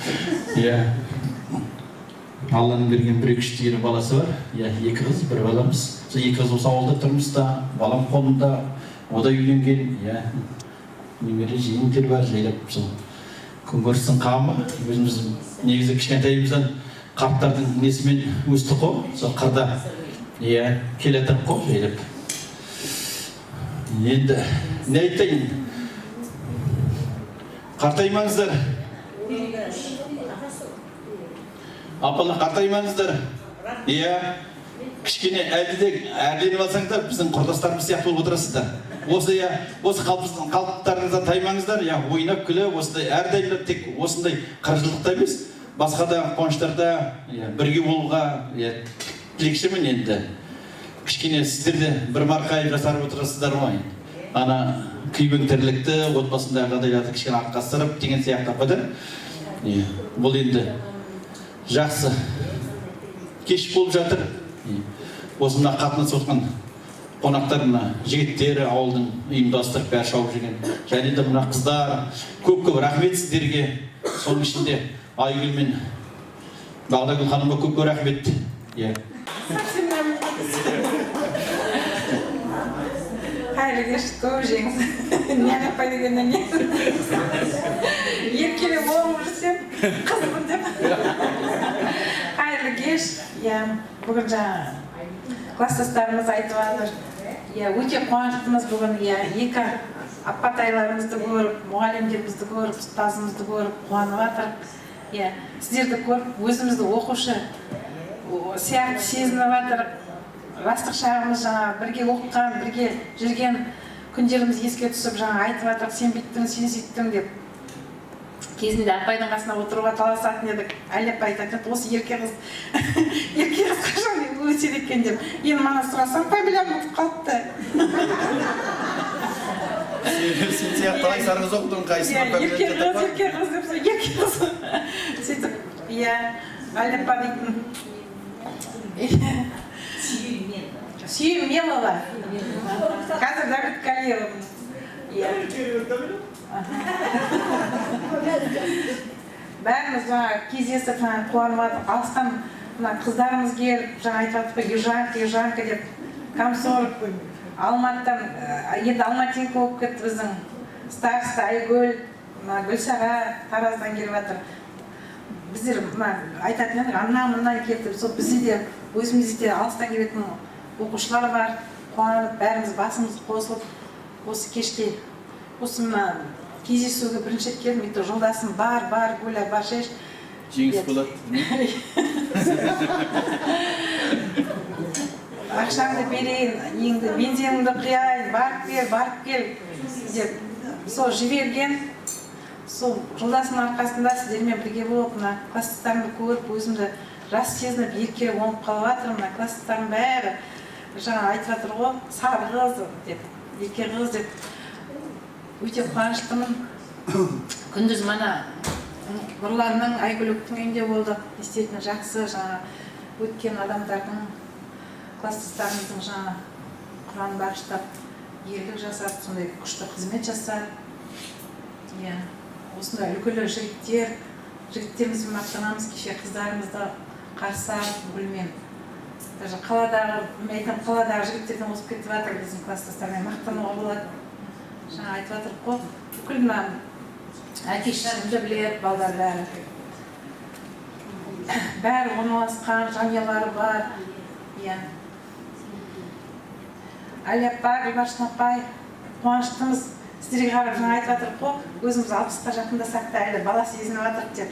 Speaker 1: Алланың берген бір үштігері баласы бар. Екі қыз, бір баламыз. Екі қыз осы ауылда тұрмыз да, балам қолында, о да үйленген. Немере жиендер бар, жайлап сол күнкөрістің қамы. Өзіміз негізі кішкентайымыздан қарттардың несімен өстік қой, сол қырда келе тұрып қой, жайлап. Енді не айтайын? Қартаймаңыздар. Апалар қартаймаңыздар. Кішкене әрленіп алсаңдар, біздің құрдастарымыз сияқты болып отырасыздар. Осы қалыптарыңыздан таймаңыздар, ойнап күлі, осындай әрдайым тек осындай қыржылықта емес, басқа да қуаныштарда бірге болуға тілекшімін енді. Кішкене сіздерде бір марқайып жасарып отырасыздар ғой. Ана күйбең тірлікті, отбасындағы жағдайларды кішкене артқа ысырып деген сияқты ападан. Бұл енді жақсы кеш болып жатыр. Осында қатынасып отқан қонақтар мына жігіттері ауылдың ұйымдастырып бәрі шауып жүрген. Және де мына қыздар көп-көп рахмет сіздерге. Соның ішінде Айгүл мен Бағдагүл ханымға көп-көп рахмет.
Speaker 3: Қайырлы кеш, көп жеңіз. Нені апай дегеннен не? Еркеле болым жүрсем, қызымын деп. Қайырлы кеш. Бүгін жаңа класстастарымыз айтып жатыр. Өте қуаныштымыз бүгін. Екі апатайларымызды көріп, мұғалімдерімізді көріп, ұстазымызды көріп қуанып жатыр. Сіздерді көріп, өзімізді оқушы сияқты сезініп жатыр. Жастық шағымыз жаңа бірге оқыған, бірге жүрген күндеріміз еске түсіп жаңа айтып жатыр, сен биттің, сен сөйттің деп. Кезінде апайдың қасына отыруға таласатын едік. Әлі апай айтатын, осы ерке қыз қашан өседі екен деп. Енді мана сұрасам, фамилиям ұмытып қалыпты.
Speaker 1: Сен сияқты Айсар қыз оқыдың, қайсына
Speaker 3: ерке қыз деп, ерке қыз. Сөйтіп, әлі апа дейтін. Сүйім Мелова. Қазір Давид Калиев. Бәріміз кездесіп қуанып, алыстан қыздарымыз келіп, жаңа айтып жатып, Ержанка деп, Комсорг, Алматтан, енді Алматинка болып кетті біздің староста Айгүл, Гүлсара Тараздан келіп жатыр. Біздер айтатын едік, аннан-мұннан келіп, сол бізде де өзімізде алыстан келетін оқушылар бар, қуанып, бәріміз басымыз қосылып, осы кешке, осы кездесуге бірінші рет келдім, жолдасым бар, Гүля, бар, шеш.
Speaker 1: Жеңіс болады.
Speaker 3: Ақшаңды берейін, бензиніңді құяйын, барып кел, деп. Сол жіберген, сол жолдасымның арқасында сіздермен бірге болып, класстастарымды көріп, өзімді жас сезініп, еркелеп оңып қалып жатыр, класстастарым бәрі жаңа айтып жатыр ғой, сары қыз деп, ерке қыз деп. Өте қуаныштымын. Күндіз мана Нұрланның, Айгүліктің үйінде болдық. Естетін жақсы, жаңа өткен адамдардың, класстастарымыздың жаңа Құран бағыштап, ерлік жасап, сондай күшті қызмет жасап. Осындай үлгілі жігіттерімізбен мақтанамыз, кеше қыздарымызды қарсы Гүлмен. Даже қаладағы жігіттерден озып кетіп жатыр, біздің класстастармен мақтануға болады. Жаңа айтып жатыр қой, бүкіл әке-шешемді біледі, балдар бәрі. Бәрі орналасқан, жанұялары бар. Әли апа, Гүлбаршын апай, қуаныштымыз. Сіздерге қарап жаңа айтып жатыр қой, өзіміз 60-қа жақындасақ та әлі бала сезініп жатыр деп.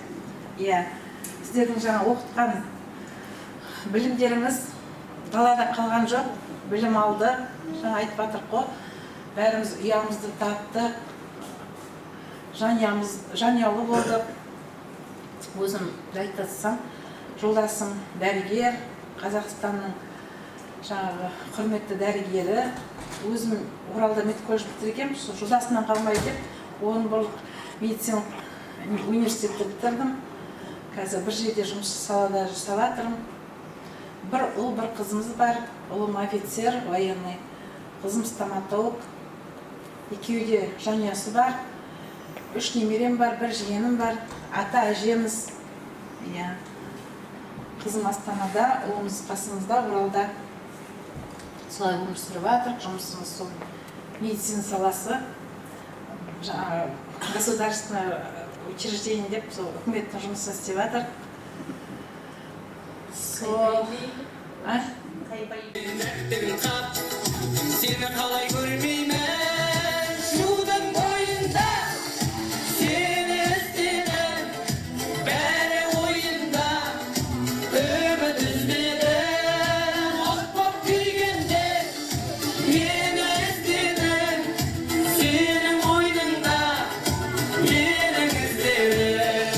Speaker 3: Сіздердің жаңа оқытқан білімдеріңіз далада қалған жоқ, білім алды. Жаңа айтып жатыр қой, бәріміз ұямызды таптық, жанұялы болдық. Өзім айтсам, жолдасым дәрігер, Қазақстанның жаңағы құрметті дәрігері, өзім Оралда медколледж бітіргенмін, сол жолдасымнан қалмай деп, 10 жыл медицина университетті бітірдім. Қазір бір жерде жұмыс салада жасап жатырмын. Бір ұл, бір қызымыз бар. Ұлым офицер, военный. Қызым стоматолог. Екеуі де жанұясы бар. 3 немерем бар, 1 жиенім бар. Ата әжеміз. Қызым Астанада, ұлымыз қасымызда, Оралда. Солай өмір сүріп жатыр. Жұмысымыз сол медицина саласы. Государственное учреждение деп, сол үкіметтің жұмысын істеп жатыр.
Speaker 13: Сені қалай көрмеймін, шудың бойында, сені іздедім, бәрі ойында, үміт үзбедім, от боп күйгенде, мені іздедім, сенің ойныңда, менің іздедім.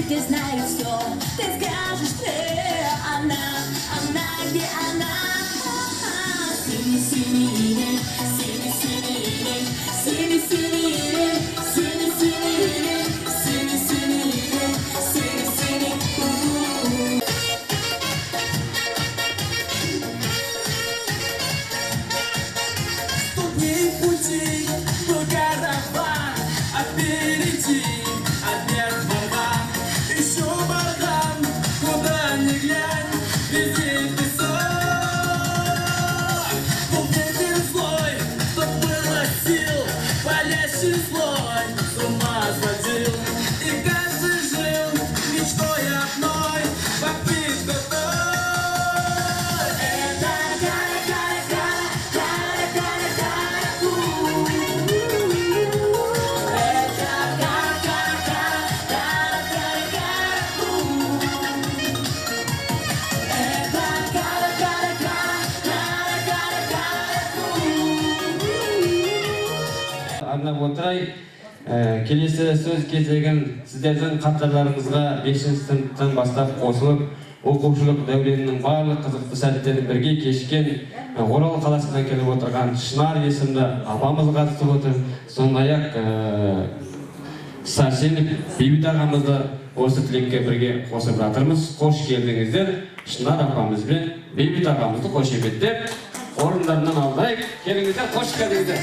Speaker 9: Ты знаешь все, ты скажешь, где она, где она. Синий-синий день, синий-синий день, синий-синий день, синий-синий день, синий-синий день, синий-синий.
Speaker 13: Ступни пути, караван, впереди, опять барабан, еще барабан, куда ни глянь, везде песок. Был ветер злой, что было сил, палящий злой, с ума сводил. И каждый жил мечтой одной, попить готов.
Speaker 10: Арнап отырай, келесі сөз кезегін сіздердің қатарларыңызға 5-ші сыныптан бастап қосылып, оқушылық дәуренінің барлық қызықты сәттерін бірге кешкен Орал қаласынан келіп отырған Шынар есімді апамыз қатысып отыр. Сондай-ақ Сәрсенов Бейбіт ағамызды осы тілекке бірге қосып жатырмыз. Қош келдіңіздер. Шынар апамыз бен Бейбіт ағамызды қошеметтеп, орындарынан алдайық. Келіңіздер, қош келдіңіздер.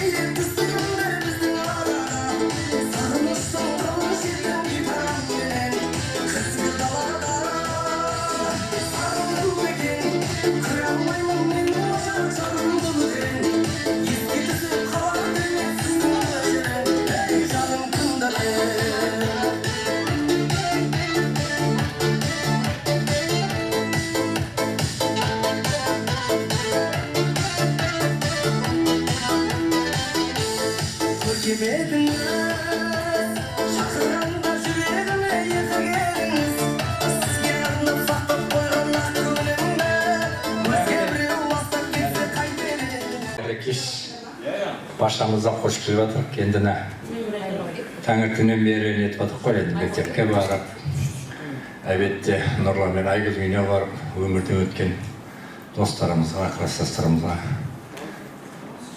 Speaker 14: Баршамызға қош келіп жатырық. Енді таңертеңнен бері нетіп жатырық қой, енді мектепке барып, әбетте Нұрлан мен Айгүлдің үйіне барып, өмірден өткен достарымызға, кластастарымызға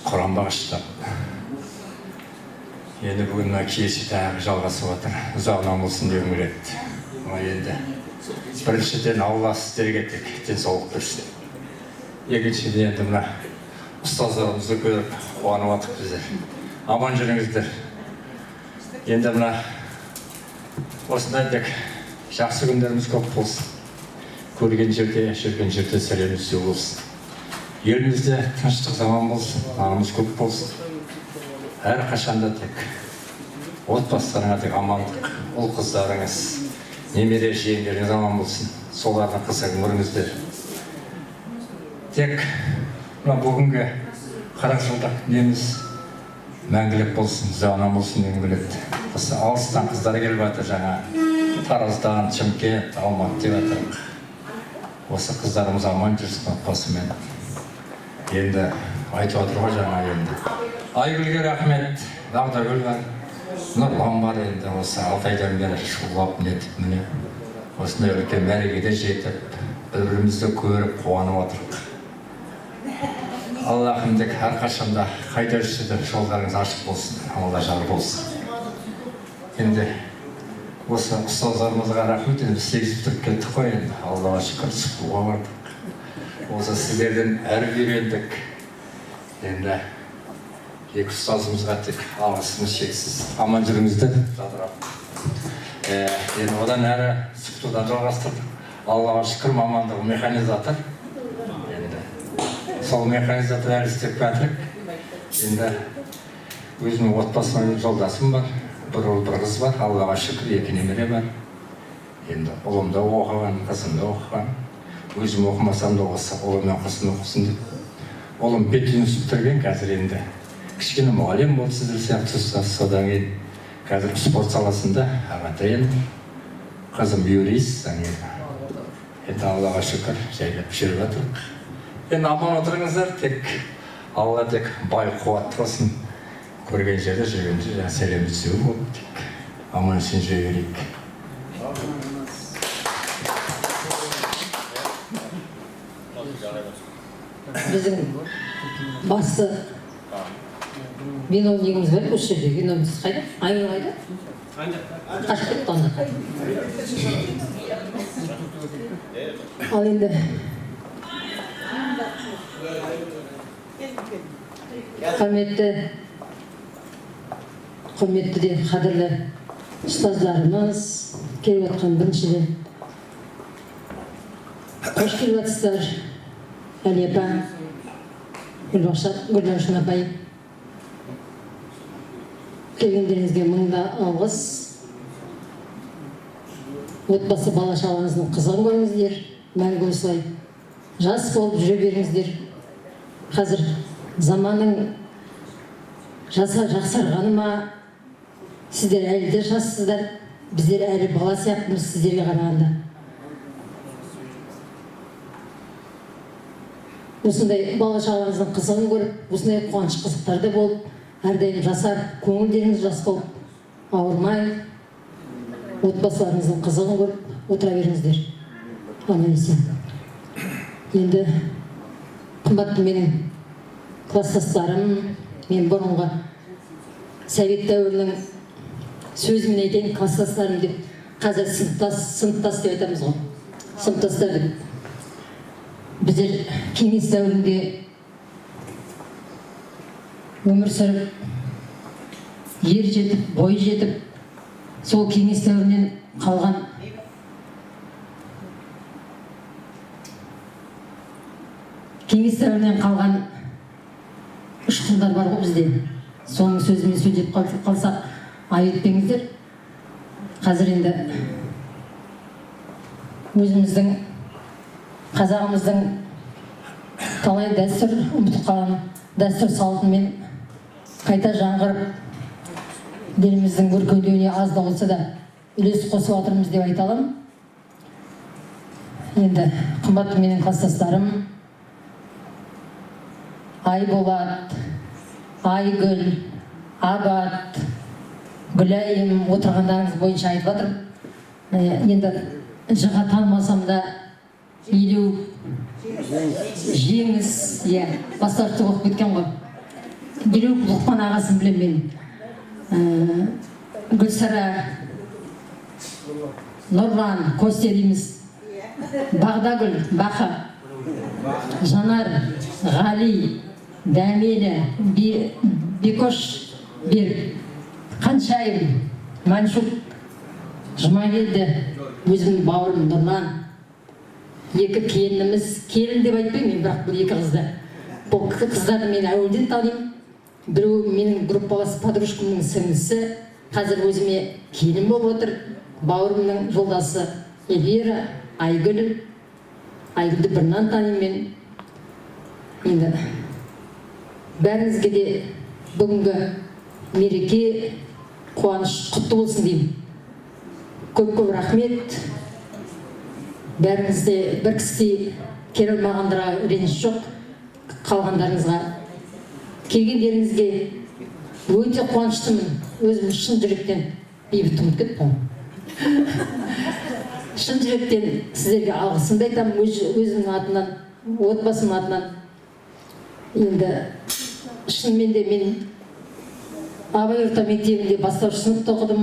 Speaker 14: Құран бағыштап. Енді бүгін кеші тағы жалғасып жатыр. Ұзағынан болсын дегім келеді. Енді біріншіден Алла сіздерге тек денсаулық берсін. Екіншіден енді ұстаздарымызды көріп қуанып жатырық біздер. Аман жүріңіздер. Енді осындай тек жақсы күндеріміз көп болсын. Көрген жерде, жүрген жерде сәлеміз сау болсын. Елімізде тыныштық заман болсын, ағымыз көп болсын. Әрқашанда тек отбасыларыңа тек амандық, ұл қыздарыңыз, немере жиендеріңіз аман болсын. Солардың қызық өміріңіздер. Тек бүгінгі 40 жылдық неміз мәңгілік болсын, заман болсын дегім келеді. Осы алыстан қыздар келіп жатыр, жаңа Тараздан, Шымкент, Алматы деп жатыр. Осы қыздарымыз аман жүрсін отбасымен. Енді айтып отыр ғой жаңа енді. Айгүлге рахмет, Бағдаргүл бар, Нұрлан бар енді. Осы 6 айдан бері шулап нетіп міне. Осындай үлкен мәрекеде жетіп, бір-бірімізді көріп қуанып отырық. Аллахымдық әрқашанда қайда жүрсе жолдарыңыз ашық болсын, Алла жар болсын. Енді осы ұстаздарымызға рахмет, енді 8 бітіріп кеттік қой енді. Аллаға шүкір сұхбатқа бардық. Осы сіздерден әрі үйрендік. Енді екі ұстазымызға тек алғысымыз шексіз. Аман жүріңіздер, жадырап. Енді одан әрі сұхбатты жалғастырдық. Аллаға шүкір мамандығы механизатор. Сол механизатор әлі істеп жатырық. Енді өзімнің отбасыммен жолдасым бар, бір ұл бір қыз бар, Аллаға шүкір 2 немере бар. Енді ұлым да оқыған, қызым да оқыған. Өзім оқымасам да осы ұлым мен қызым оқысын деп. Ұлым пединститут бітірген, қазір енді кішкене мұғалім болды сіздер сияқты. Содан кейін қазір спорт саласында ағатайым, қызым юрист. Енді Аллаға шүкір жайлап жүріп жатырық. Енді аман отырыңыздар, тек Алла тек бай қуат болсын. Көрген жерде жүргенде сәлем түсуі болып, тек аман үшін жүре берейік.
Speaker 15: Біздің басы виновнигіміз бар, осы жерде виновниц қайда? Айгүл қайда? Қашып кетті онда. Ал енді құрметті де қадірлі ұстаздарымыз келіп отқан біріншіден қош келіп жатсыздар. Әли апа, Гүлбақшын апай, келгендеріңізге мыңда алғыс. Отбасы бала-шағаңыздың қызығын көріңіздер, мәңгі осылай жас болып жүре беріңіздер. Қазір заманның жақсарғаны ма, сіздер әлі де жассыздар, біздер әлі бала сияқтымыз сіздерге қарағанда. Осындай бала-шағаңыздың қызығын көріп, осындай қуаныш қызықтарда болып, әрдайым жасар, көңілдеріңіз жас болып, ауырмай, отбасыларыңыздың қызығын көріп отыра беріңіздер. Аман есен. Енді қымбатты менің класстастарым, мен бұрынғы Совет дәуірінің сөзімен айтайын, класстастарым деп, қазір сыныптас деп айтамыз ғой. Сыныптастар деп. Біздер кеңес дәуірінде өмір сүріп, ер жетіп, бой жетіп, сол кеңес дәуірінен қалған ұшқындар бар ғой бізде. Соның сөзімен сөйлеп қалсақ, айып етпеңіздер. Қазір енді өзіміздің қазағымыздың талай дәстүр ұмытып қалған дәстүр салтымен қайта жаңғырып, еліміздің өркендеуіне аз да болса да үлес қосып отырмыз деп айта аламын. Енді қымбатты менің класстастарым, Айболат, Айгүл, Абат, Гүлайым отырғандарыңыз бойынша айтып жатырмын. Енді жыға танымасам да елеу жеңіс, бастарты оқып кеткен ғой. Елеу Лұқпан ағасын білем мен. Гүлсара, Нұрлан, Костя дейміз. Бағдагүл, Бақа, Жанар, Ғали, Дәмелі, Бекош, Берік, Қаншайым, Маншук, Жұмагелді, өзімнің бауырым Нұрлан. Екі келініміз, келін деп айтпаймын, бірақ бұл екі қызды. Бұл қыздарды мен әуелден танимын. Біреу менің группалас подружкамның сіңлісі, қазір өзіме келін болып отыр. Бауырымның жолдасы Эльвира, Айгүлді бұрыннан танимын мен. Енді бәріңізге де бүгінгі мереке қуаныш құтты болсын деймін. Көп рахмет. Бәріңізде бір кісідей келе алмағандарға реніш жоқ. Қалғандарыңызға, келгендеріңізге өте қуаныштымын. Өзім шын жүректен бейбіт ұмыт кетті. Шын жүректен сіздерге алғысымды айтамын, өзімнің атынан, отбасымның атынан. Енді шынымен де мен Абай орта мектебінде бастауыш сыныпта оқыдым.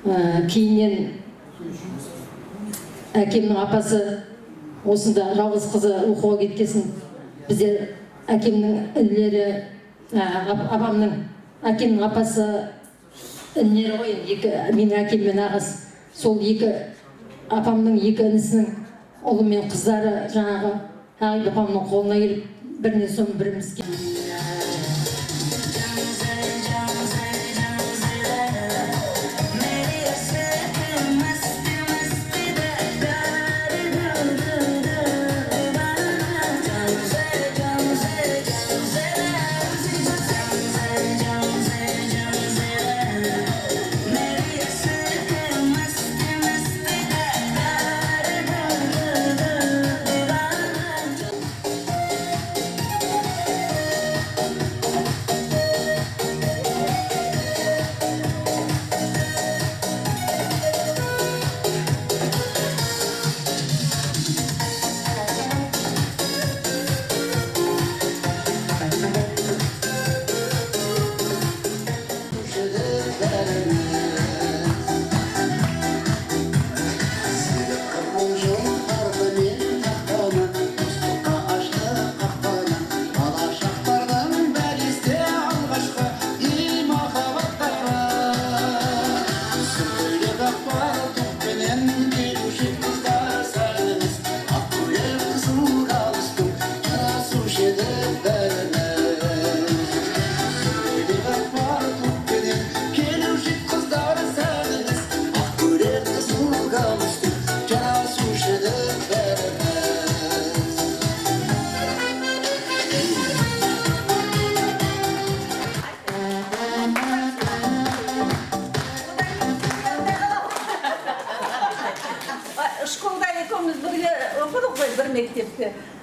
Speaker 15: Кейіннен әкемнің апасы осында жалғыз қызы оқуға кеткесін, біздер әкемнің інілері, әкемнің апасы інілері ғой, менің әкем мен ағасы. Сол апамның екі інісінің ұлы мен қыздары жаңағы Ағайып апамның қолына келіп, бірінен соң біріміз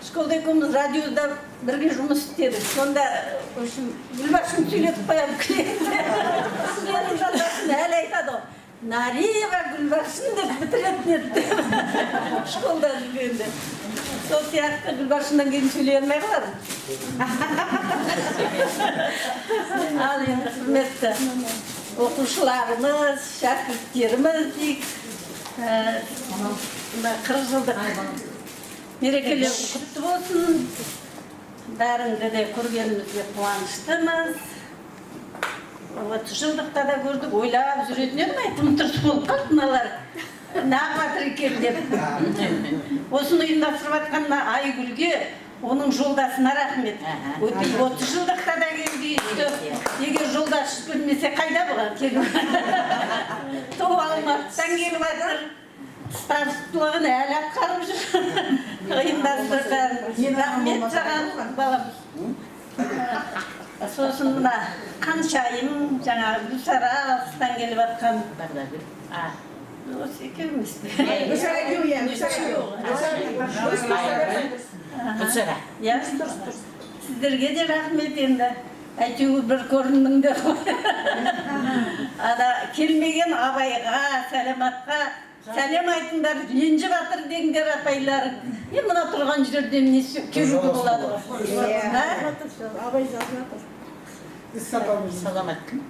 Speaker 2: Школда екеуміз радиода бірге жұмыс істедік. Сонда Гүлбаршын сөйлетіп қоямын клиентке. Менің жолдасым әлі айтады, Нарива Гүлбаршын деп бітіретін еді. Школда жүргенде. Сол сияқты Гүлбаршындан кейін сөйлей алмай қалады. Ал енді құрметті оқушыларымыз, шәкірттеріміз дейік. 40 жылдық мерекелер құтты болсын. Бәріңді де көргенімізге қуаныштымыз. 30 жылдықта да көрдік, ойлап жүретін едім, айтым тұрыс болып қалды мыналар. Нағатыр екен деп. Осыны ұйымдастырып жатқанына Айгүлге, оның жолдасына рахмет. 30 жылдықта да келді. Егер жолдас білмесе қайда бұған келіп? Тоқ Алматыдан келіп жатыр. Старшылығын әлі атқарып жүр. Ұйымдастырған. Рахмет саған балам. Сосын мына қаншайым жаңағы Гүлсара алыстан келіп жатқан. Осы екеуміз. Гүлсара. Сіздерге де рахмет енді. Әйтеуір бір көрініңдер ғой. Келмеген Абайға, Сәлематқа сәлем айтыңдар, ренжіп жатыр деңдер апайларың. Мына тұрған жерден не келуге болады ғой.
Speaker 4: Абай жазып жатыр.
Speaker 2: Саламат кім?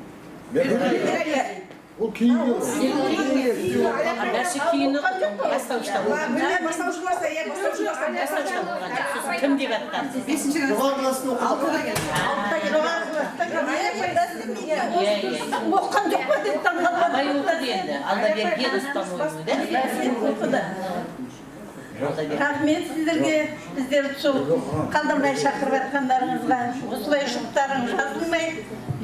Speaker 4: Ол кейін
Speaker 2: Бәрші кейін бастауышта болды. Кім деп атқан?
Speaker 4: 5-ші класында
Speaker 2: оқыған жоқ па деп таңғалған.
Speaker 16: Абай оқыды енді, Алдаберген ұстануы.
Speaker 2: Рахмет сіздерге, біздерді сол қалдырмай шақырып жатқандарыңызға, осылай жұптарың жазылмай,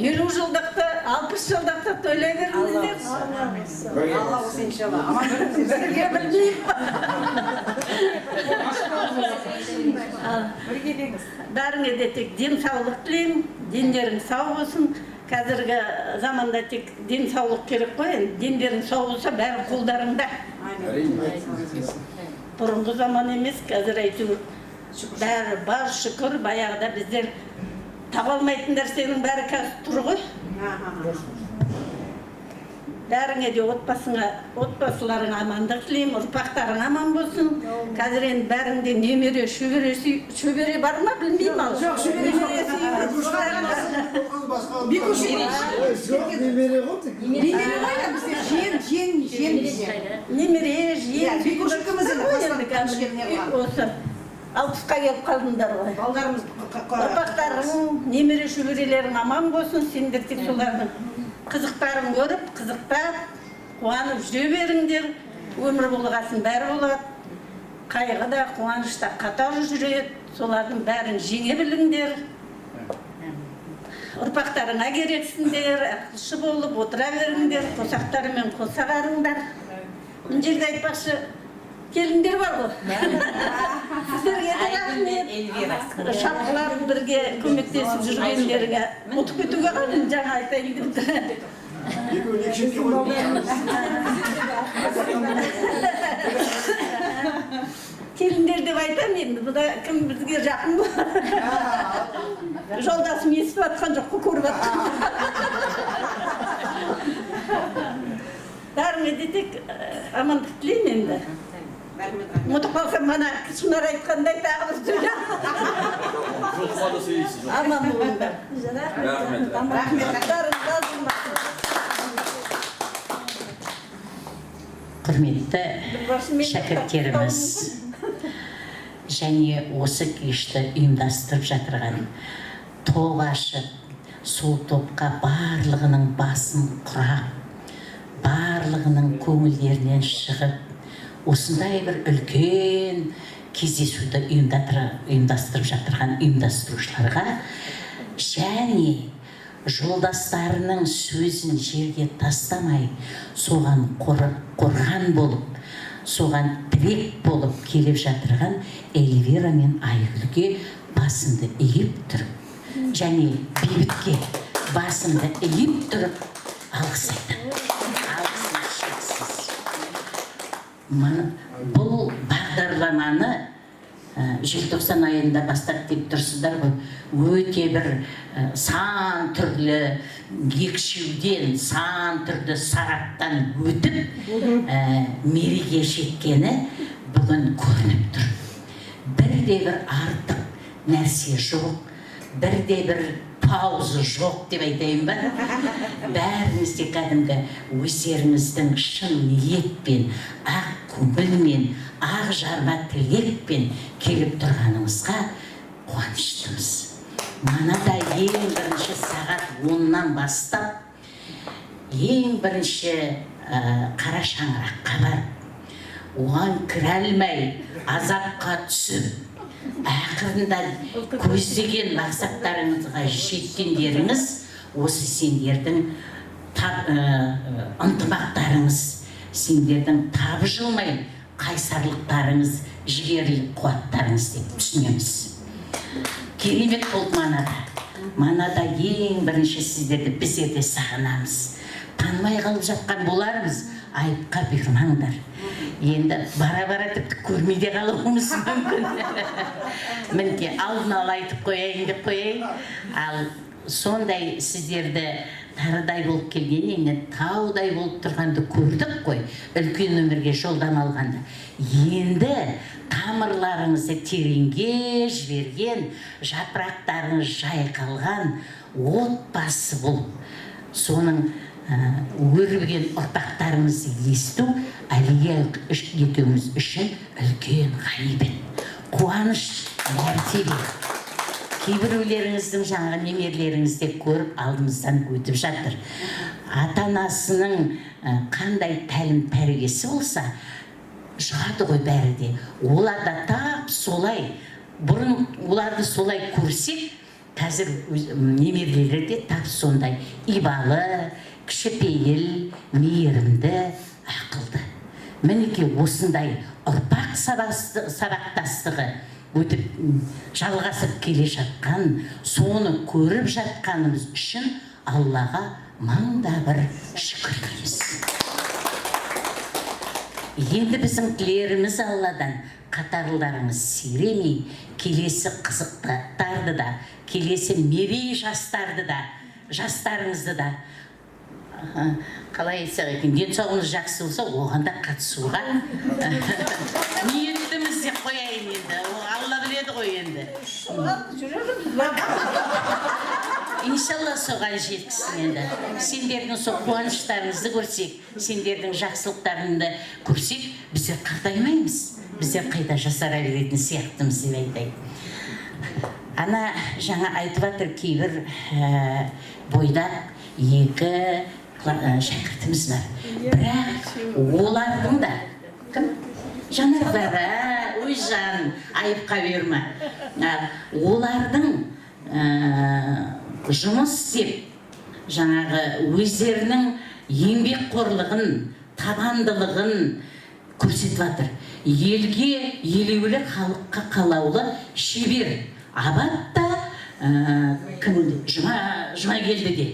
Speaker 2: 50 жылдықты, 60 жылдықты тойлай беріңіздер.
Speaker 6: Алла осы иншалла.
Speaker 2: Сіздерге білмеймін.
Speaker 17: Бәріңе де тек денсаулық тілеймін, дендерің сау болсын. Қазіргі заманда тек денсаулық керек қой, енді дендерің сау болса бәрі қолдарыңда. Бұрынғы заман емес, қазір әйтеуір бәрі бар шүкір, баяғыда біздер таба алмайтын нәрсенің бәрі қазір тұр ғой. Бәріңе де отбасыларың амандық тілеймін, ұрпақтарың аман болсын. Қазір енді бәріңде немере, шөбере бар ма білмеймін ал.
Speaker 4: Жоқ, шөбере жоқ. Немере ғой.
Speaker 17: Немере ғой да бізде жиен. Немере, жиен. Осы 60-қа келіп қалдыңдар ғой. Ұрпақтарың, немере, шөберелерің аман болсын, сендер тек солардың қызықтарын көріп, қызықтап, қуанып жүре беріңдер. Өмір болғасын бәрі болады. Қайғыда, қуанышта қатар жүреді. Солардың бәрін жеңе біліңдер. Ұрпақтарыңа керексіңдер, ақылшы болып отыра беріңдер, қосақтарымен қоса қарыңдар. Мына жерде айтпақшы, келіндер бар ғой. Сіздерге де рахмет. Шапқылап бірге көмектесіп жүргендерге ұтып кетуге қалдым, жаңа айтайын деп. Келіндер деп айтам енді, бұда кім бізге жақын болады. Жолдасым естіп атқан жоқ, көріп атқан. Бәріңе де тек амандық тілеймін енді. Ұмытып қалсам, мана Шынар айтқандай тағы бір сөйле. Аман болыңдар.
Speaker 2: Құрметті шәкірттеріміз және осы кешті ұйымдастырып жатырған топ ашып, сол топқа барлығының басын құрап, барлығының көңілдерінен шығып, осындай бір үлкен кездесуді ұйымдастырып жатырған ұйымдастырушыларға және жолдастарының сөзін жерге тастамай, соған қорған болып, соған тірек болып келіп жатырған Эльвира мен Айгүлге басымды иіп тұрып, және Бейбітке басымды иіп тұрып, алғыс айтамын. Алғысым шексіз. Бұл бағдарламаны желтоқсан айында бастап деп тұрсыздар ғой. Өте бір сан түрлі екшеуден, сан түрлі сараптан өтіп мереке жеткені бүгін көрініп тұр. Бірде бір артық нәрсе жоқ, бірде бір пауза жоқ деп айтайын ба? Бәріңіз де кәдімгі өздеріңіздің шын ниетпен, ақ көңілмен, ақ жарма тілекпен келіп тұрғаныңызға қуаныштымыз. Манада ең бірінші сағат 10-нан бастап, ең бірінші қара шаңыраққа барып, оған кіре алмай, азапқа түсіп, ақырында көздеген мақсаттарыңызға жеткендеріңіз осы сендердің ынтымақтарыңыз, сендердің табжылмай қайсарлықтарыңыз, жігерлік қуаттарыңыз деп түсінеміз. Керемет болды манада. Манада ең бірінші сіздерді біздер де сағынамыз. Танымай қалып жатқан болармыз, айыпқа бұйырмаңдар. Енді бара-бара тіпті көрмейде қалуымыз мүмкін. Мінекей алдын ала айтып қояйын деп қояйын. Ал сондай сіздерді тарыдай болып келгенде, таудай болып тұрғанды көрдік қой, үлкен өмірге жолдан алғанды. Енді тамырларыңызды тереңге жіберген, жапырақтарыңыз жайқалған отбасы болып, соның өрбіген ұрпақтарыңызды есту Әлия етуіміз үшін үлкен ғанибет, қуаныш, мәртебе. Кейбіреулеріңіздің жаңағы немерлеріңізді көріп алдымыздан өтіп жатыр. Ата-анасының қандай тәлім тәрбиесі болса, шығады ғой бәрі де. Олар да тап солай, бұрын оларды солай көрсек, қазір немерлері де тап сондай ибалы, кішіпейіл, мейірімді, ақылды. Мінекей осындай ұрпақ сабақтастығы өтіп жалғасып келе жатқан, соны көріп жатқанымыз үшін Аллаға маңда бір шүкір дейміз. Енді біздің тілеріміз Алладан қатарларыңыз сиремей, келесі қызықтарды да, келесі мерей жастарыңызды да қалай айтсақ екен, денсаулығыңыз жақсы болса, оған да қатысуға ниеттіміз деп қояйын енді. Алла біледі ғой енді. Иншалла соған жеткізсін енді. Сендердің сол қуаныштарыңызды көрсек, сендердің жақсылықтарыңды көрсек, біздер қартаймаймыз. Біздер қайта жасара беретін сияқтымыз деп айтайын. Ана жаңа айтып жатыр, кейбір бойдақ екі шәкіртіміз бар. Бірақ олардың да жанарбара, Ойжан, айыпқа берме. Олардың жұмыс істеп, жаңағы өздерінің еңбекқорлығын, табандылығын көрсетіп жатыр. Елге елеулі, халыққа қалаулы шебер Абатта жұма келді де.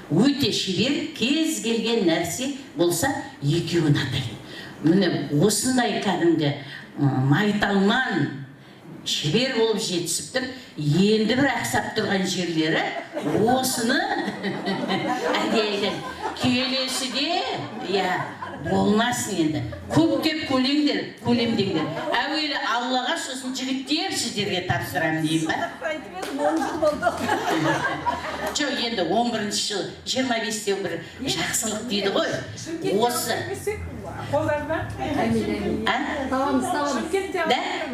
Speaker 2: Өте шебер, кез келген нәрсе болса екеуін атайды. Міне осындай кәдімгі майталман шебер болып жетісіп тұр. Енді бір ақсап тұрған жерлері осыны әдейден келесі де болмасын енді. Көптеп көлемдеңдер. Әуелі Аллаға, сосын жігіттер сіздерге тапсырамын деймін ба? Жоқ, енді 11-ші жыл, 25-те бір жақсылық дейді ғой. Осы.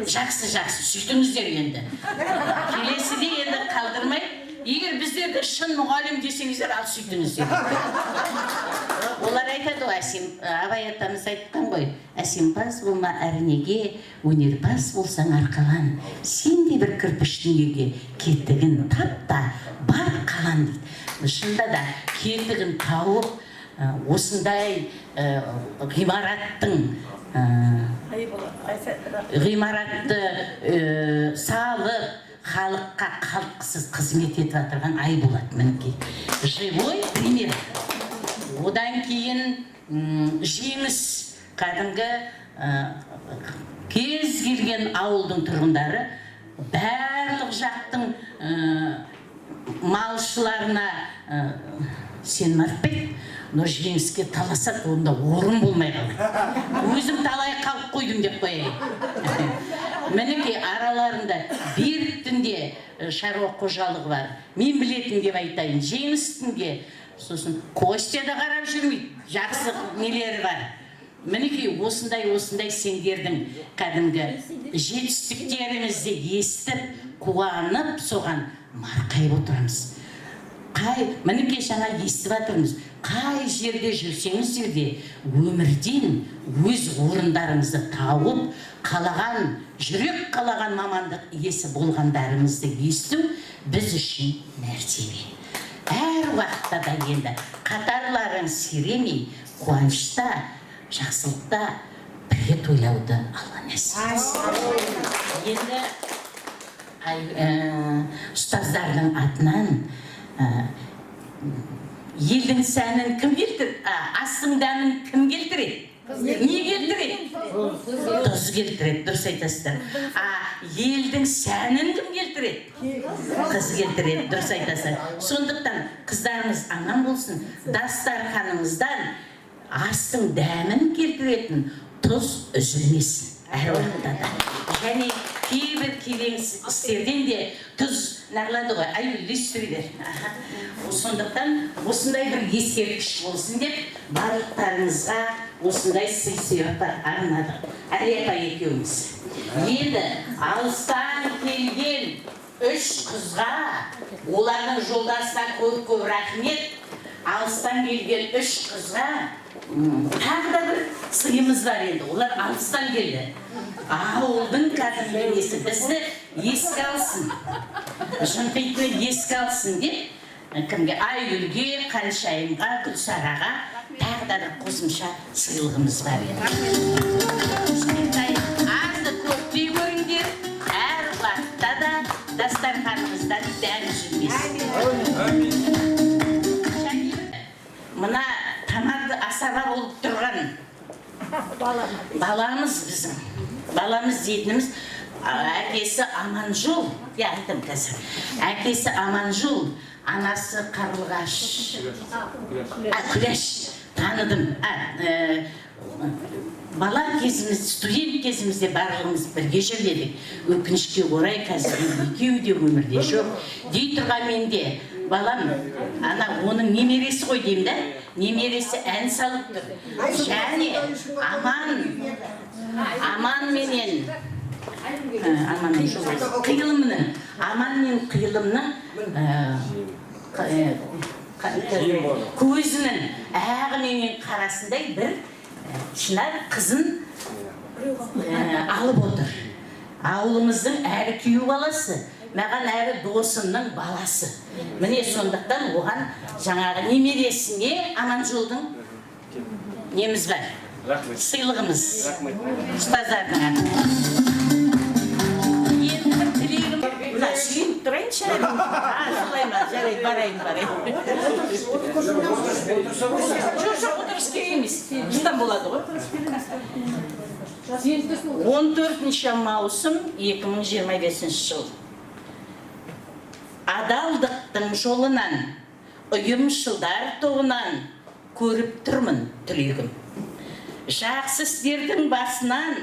Speaker 2: Жақсы, сөйтіңіздер енді. Келесіде енді қалдырмай, егер біздерді шын мұғалім десеңіздер, ал сөйтіңіздер. Олар айтады ғой, Абай атамыз айтқан ғой, әсемпаз болма әрнеге, өнерпаз болсаң арқалан. Сен де бір кірпіштің үйге кетігін тапта, бар қалан дейді. Шында да кетігін тауып, осындай ғимаратты салып, халыққа қалтқысыз қызмет етіп отырған ай болады мінекей. Живой пример. Одан кейін жеңіс, кәдімгі кез келген ауылдың тұрғындары барлық жақтың малшыларына сен артпайды, но жеңіске таласады, онда орын болмай қалды. Өзім талай қалып қойдым деп қояйын. Мінекей араларында Беріктінде шаруа қожалығы бар. Мен білетін деп айтайын, Жеңістінде, сосын Костяда қарап жүрмейді, жақсы нелері бар. Мінекей осындай сендердің кәдімгі жетістіктерімізді естіп, қуанып, соған марқайып отырамыз. Мінекей жаңа естіп жатырмыз, қай жерде жүрсеңіздер де өмірден өз орындарыңызды тауып, қалаған, жүрек қалаған мамандық иесі болғандарыңызды есту біз үшін мәртебе. Әр уақытта да енді қатарларың сиремей, қуанышта, жақсылықта бірге тойлауды Алла нәсіп. Енді ұстаздардың атынан елдің сәнін кім келтіреді? Астың дәмін кім келтіреді? Не келтіреді? Тұз келтіреді, дұрыс айтасыздар. Елдің сәнін кім келтіреді? Қыз келтіреді, дұрыс айтасыздар. Сондықтан қыздарымыз аман болсын, дастарханымыздан астың дәмін келтіретін тұз үзілмесін әр уақытта да. Және кейбір істерден де тұз нағылады ғой, үлестірілер. Сондықтан осындай бір ескерткіш болсын деп барлықтарыңызға осындай сый-сияпат арнадық. Әлия екеуміз. Енді алыстан келген 3 қызға, олардың жолдасына көп рахмет. Алыстан келген 3 қызға тағы да бір сыйымыз бар енді. Олар алыстан келді. Ауылдың кәдімгі несі бізді еске алсын, жымпитыны еске алсын деп, кімге? Айгүлге, Қаншайымға, Гүлсараға тағы да қосымша сыйлығымыз бар еді. Азды көптей көріңдер, әр болып тұрған баламыз біздің. Баламыз дейтініміз әкесі Аманжол. Айтам қазір. Әкесі Аманжол, анасы Қарлығаш. Күләш. Таныдым. Бала кезіміз, студент кезімізде барлығымыз бірге жүрдік. Өкінішке орай қазір екеуі де өмірде жоқ. Дей тұрған менде балам, оның немересі ғой деймін да, немересі ән салып тұр. Және Аман менен қиылымның көзінің ағы менен қарасындай бір шынар қызын алып отыр. Ауылымыздың әрі күйеу баласы, маған әрі досымның баласы. Міне сондықтан оған жаңағы немересіне Аманжолдың неміз бар, сыйлығымыз ұстаздарына. Енді бір тілегім, сүйініп тұрайыншы әлі. Солай ма, жарайды, барайын. Жоқ, отырыс керек емес, жылдан болады ғой. 14 маусым 2025 жыл. Адалдықтың жолынан, ұйымшылдар тобынан көріп тұрмын түлегім. Жақсы істердің басынан,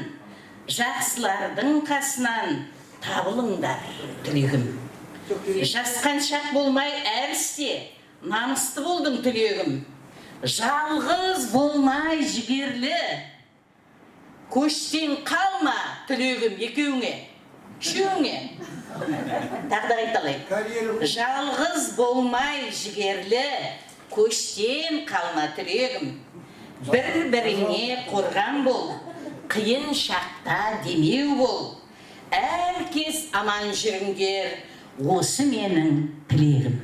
Speaker 2: жақсылардың қасынан табылыңдар түлегім. Жасқаншақ болмай әр істе, намысты болдың түлегім. Жалғыз болмай жігерлі, көштен қалма түлегім екеуіңе, үшеуіңе. Тағы да айталайын. Жалғыз болмай жігерлі, көштен қалма түлегім. Бір-біріңе қорған бол, қиын шақта демеу бол. Әркез аман жүріңдер, осы менің тілегім.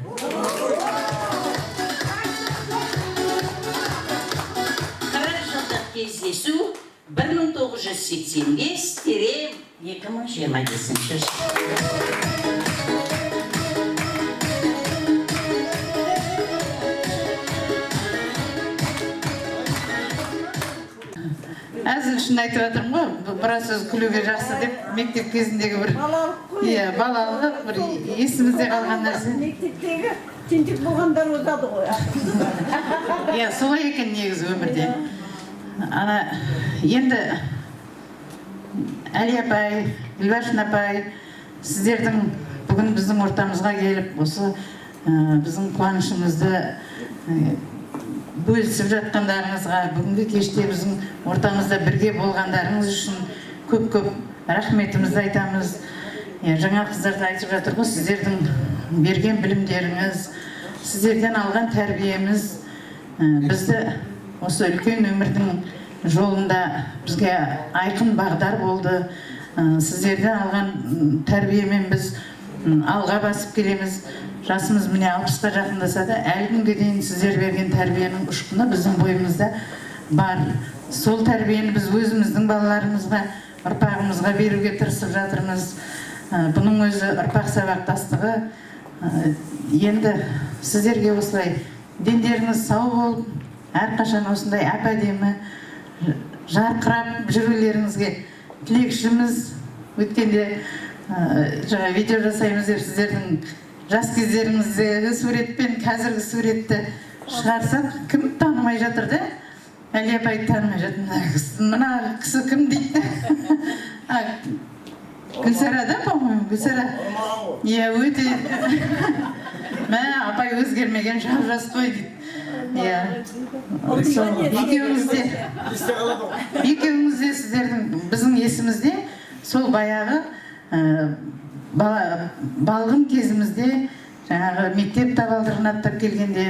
Speaker 2: 40 жылдық кездесу 1985-2025 жыл.
Speaker 3: Әзіл үшін айтып жатырмын ғой, біраз сөз күлуге жақсы деп, мектеп кезіндегі бір балалық, бір есімізде қалған нәрсе.
Speaker 17: Мектептегі тентек болғандар өтады ғой.
Speaker 3: Солай екен негізі өмірде. Енді Әли апай, Гүлбаршын апай, сіздердің бүгін біздің ортамызға келіп, осы біздің қуанышымызды бөлісіп жатқандарыңызға, бүгінгі кеште біздің ортамызда бірге болғандарыңыз үшін көп-көп рахметімізді айтамыз. Жаңа қыздар да айтып жатыр ғой, сіздердің берген білімдеріңіз, сіздерден алған тәрбиеміз бізді осы үлкен өмірдің жолында бізге айқын бағдар болды. Сіздерден алған тәрбиемен біз алға басып келеміз. Жасымыз міне 60-қа жақындаса да, әлі күнге дейін сіздер берген тәрбиенің ұшқыны біздің бойымызда бар. Сол тәрбиені біз өзіміздің балаларымызға, ұрпағымызға беруге тырысып жатырмыз. Бұның өзі ұрпақ сабақтастығы. Енді сіздерге осылай дендеріңіз сау болып, әрқашан осындай әп-әдемі жарқырап жүрулеріңізге тілекшіміз. Өткенде жаңа видео жасаймыз деп сіздердің жас кездеріңіздегі суретпен қазіргі суретті шығарсақ, кім танымай жатыр да? Әли апайды танымай жатыр. Мына кісі кім дейді? Гүлсара да, по-моему, Гүлсара. Өте. Мә, апай өзгермеген жас қой дейді. Екеуіңізде сіздердің біздің есімізде сол баяғы балғын кезімізде жаңағы мектеп табалдырығын аттап келгенде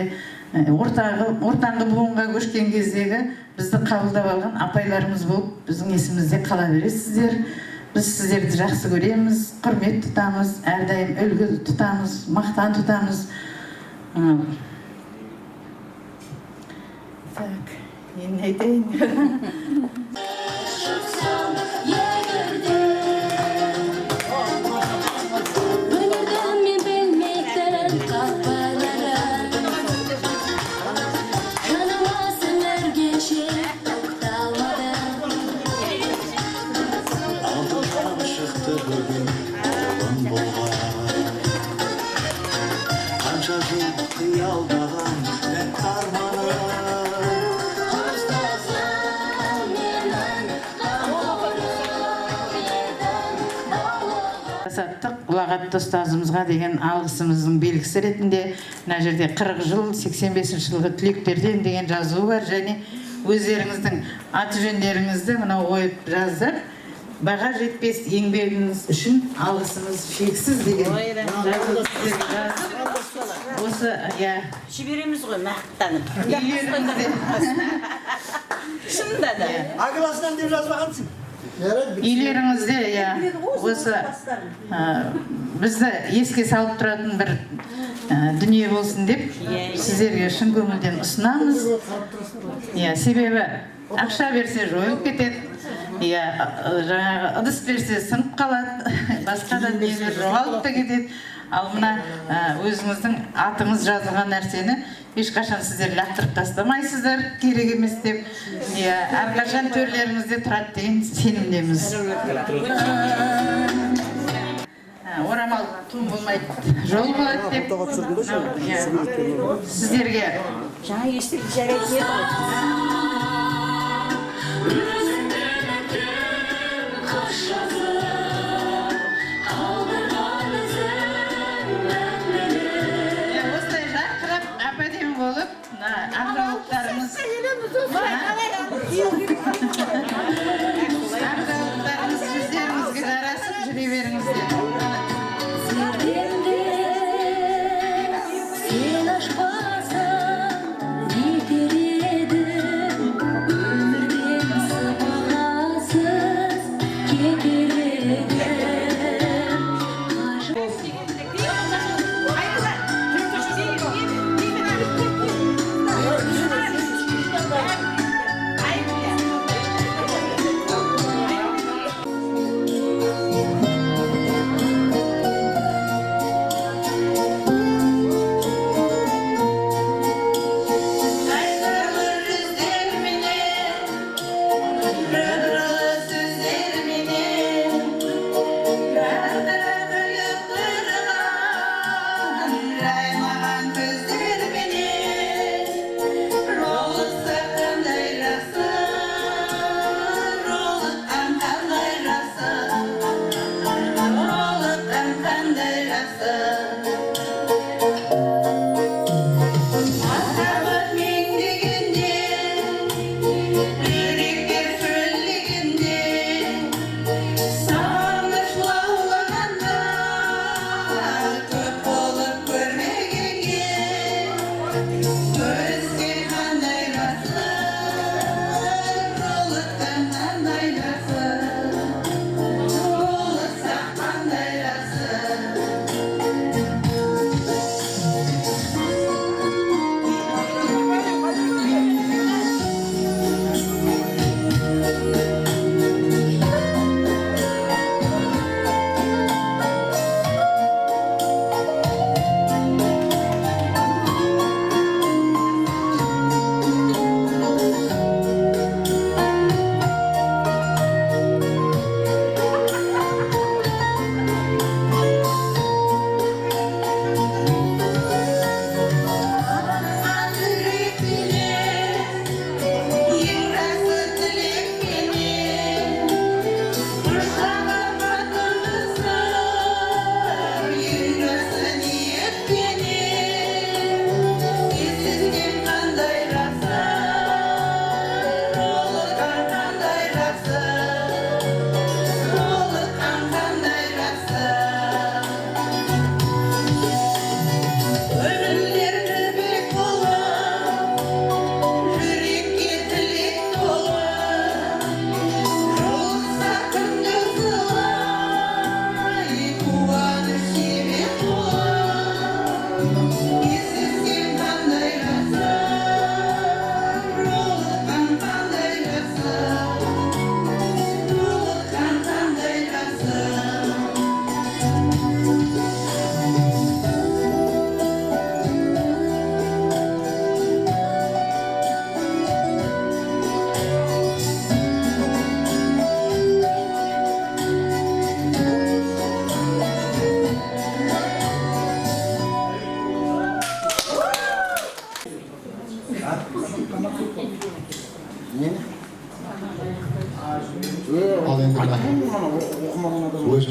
Speaker 3: ортаңғы буынға көшкен кездегі бізді қабылдап алған апайларымыз болып біздің есімізде қала бересіздер. Біз сіздерді жақсы көреміз, құрмет тұтамыз, әрдайым үлгі тұтамыз, мақтан тұтамыз. Так, енді айтайын.
Speaker 9: Kanıma sınır geçir
Speaker 18: Yalan bolgan Qancha jыл қиялдаған Бәк арманым
Speaker 3: Саттық ұлағатты ұстазымызға деген алғысымыздың белгісі ретінде мына жерде 40 жыл 85 жылғы түлектерден деген жазуы бар және өздеріңіздің аты жөндеріңізді мына ойып жаздық баға жетпес еңбегіңіз үшін алғысымыз шексіз деген осы
Speaker 2: жібереміз ғой мақтанып шынында да
Speaker 4: Ағыласынан деп жазбағансың.
Speaker 3: үйлеріңізде осы бізді еске салып тұратын бір дүние болсын деп сіздерге шын көңілден ұсынамыз. Себебі ақша берсе жойылып кетеді. Жаңағы ыдыс берсе сынып қалады, басқа да дүниелер жоғалып та кетеді. Ал мына өзіңіздің атыңыз жазылған нәрсені ешқашан сіздер лақтырып тастамайсыздар, керек емес деп. Әрқашан төрлеріңізде тұрады деген сенімдеміз. Орамал тум болмайды, жол болады деп. Сіздерге
Speaker 2: жаңа естіп жарайды.
Speaker 3: болып, ағзалықтарымыз жүздеріңізге жарасып жүре беріңіздер.
Speaker 9: Сен ашпасаң жетер едім, өмірден сыбағасыз кетер едім.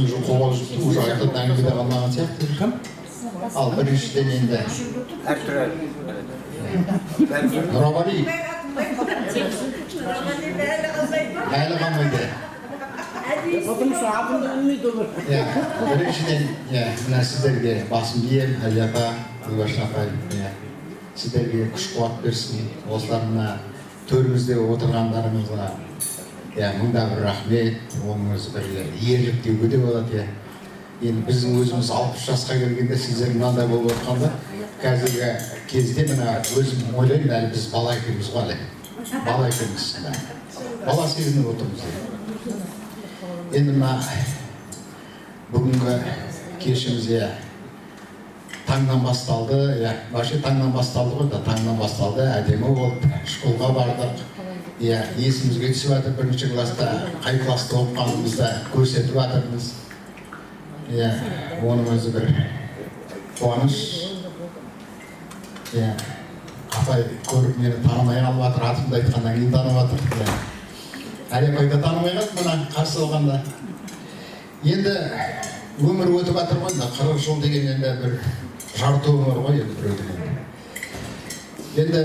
Speaker 1: уже қобалжып уже айтатын әңгіме де қалмаған сияқты. Кім? Ал біріншіден енді Нұрабали әлі қалмайды. Біріншіден мына сіздерге басым ием, Әли апа, Гүлбаршын апай, сіздерге күш қуат берсін. Осылар мына төрімізде отырғандарыңызға мыңда бір рахмет, оның өзі бір ерлік деуге де болады. Енді біздің өзіміз 60 жасқа келгенде сіздер мынандай болып отқанда, қазіргі кезде мына өзім ойлаймын, әлі біз бала екенбіз ғой әлі. Бала екенбіз. Бала сезініп отырмыз. Енді мына бүгінгі кешіміз таңнан басталды, вообще таңнан басталды ғой да, таңнан басталды, әдемі болды, школға бардық. Есімізге түсіп жатыр, бірінші класста, қай класста оқығанымызды көрсетіп жатырмыз. Оның өзі бір қуаныш. Апай көріп мені танымай қалып жатыр, атымды айтқаннан кейін танып жатыр. Әли апай да танымай қалды мына қарсы алғанда. Енді өмір өтіп жатыр ғой, 40 жыл деген енді бір жарты өмір ғой енді біреудің. Енді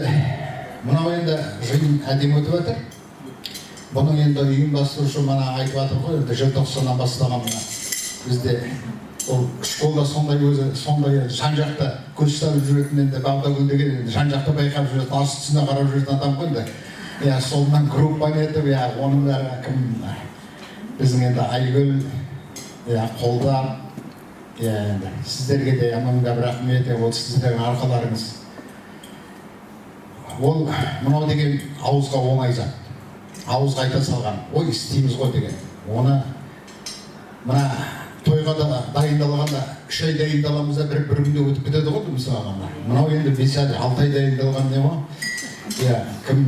Speaker 1: мынау енді жиын әдемі өтіп жатыр. Бұның енді ұйымдастырушы мана айтып жатыр ғой, енді желтоқсаннан бастаған мына бізде ол школда сондай өзі сондай жан-жақта көз ұстап жүретін енді Бағдагүл деген жан-жақта байқап жүретін, асты-үстіне қарап жүретін адам ғой енді. Солынан группа нетіп, оның бәрі кім біздің енді Айгүл қолдап, енді сіздерге де мыңда бір рахмет, ол сіздердің арқаларыңыз. Ол мынау деген ауызға оңай зат. Ауызға айта салған, ой істейміз ғой деген. Оны мына тойға да дайындалғанда 3 ай дайындаламыз да бір күнде өтіп кетеді ғой мысалға. Мынау енді 5 ай, 6 ай дайындалған не ма? Кім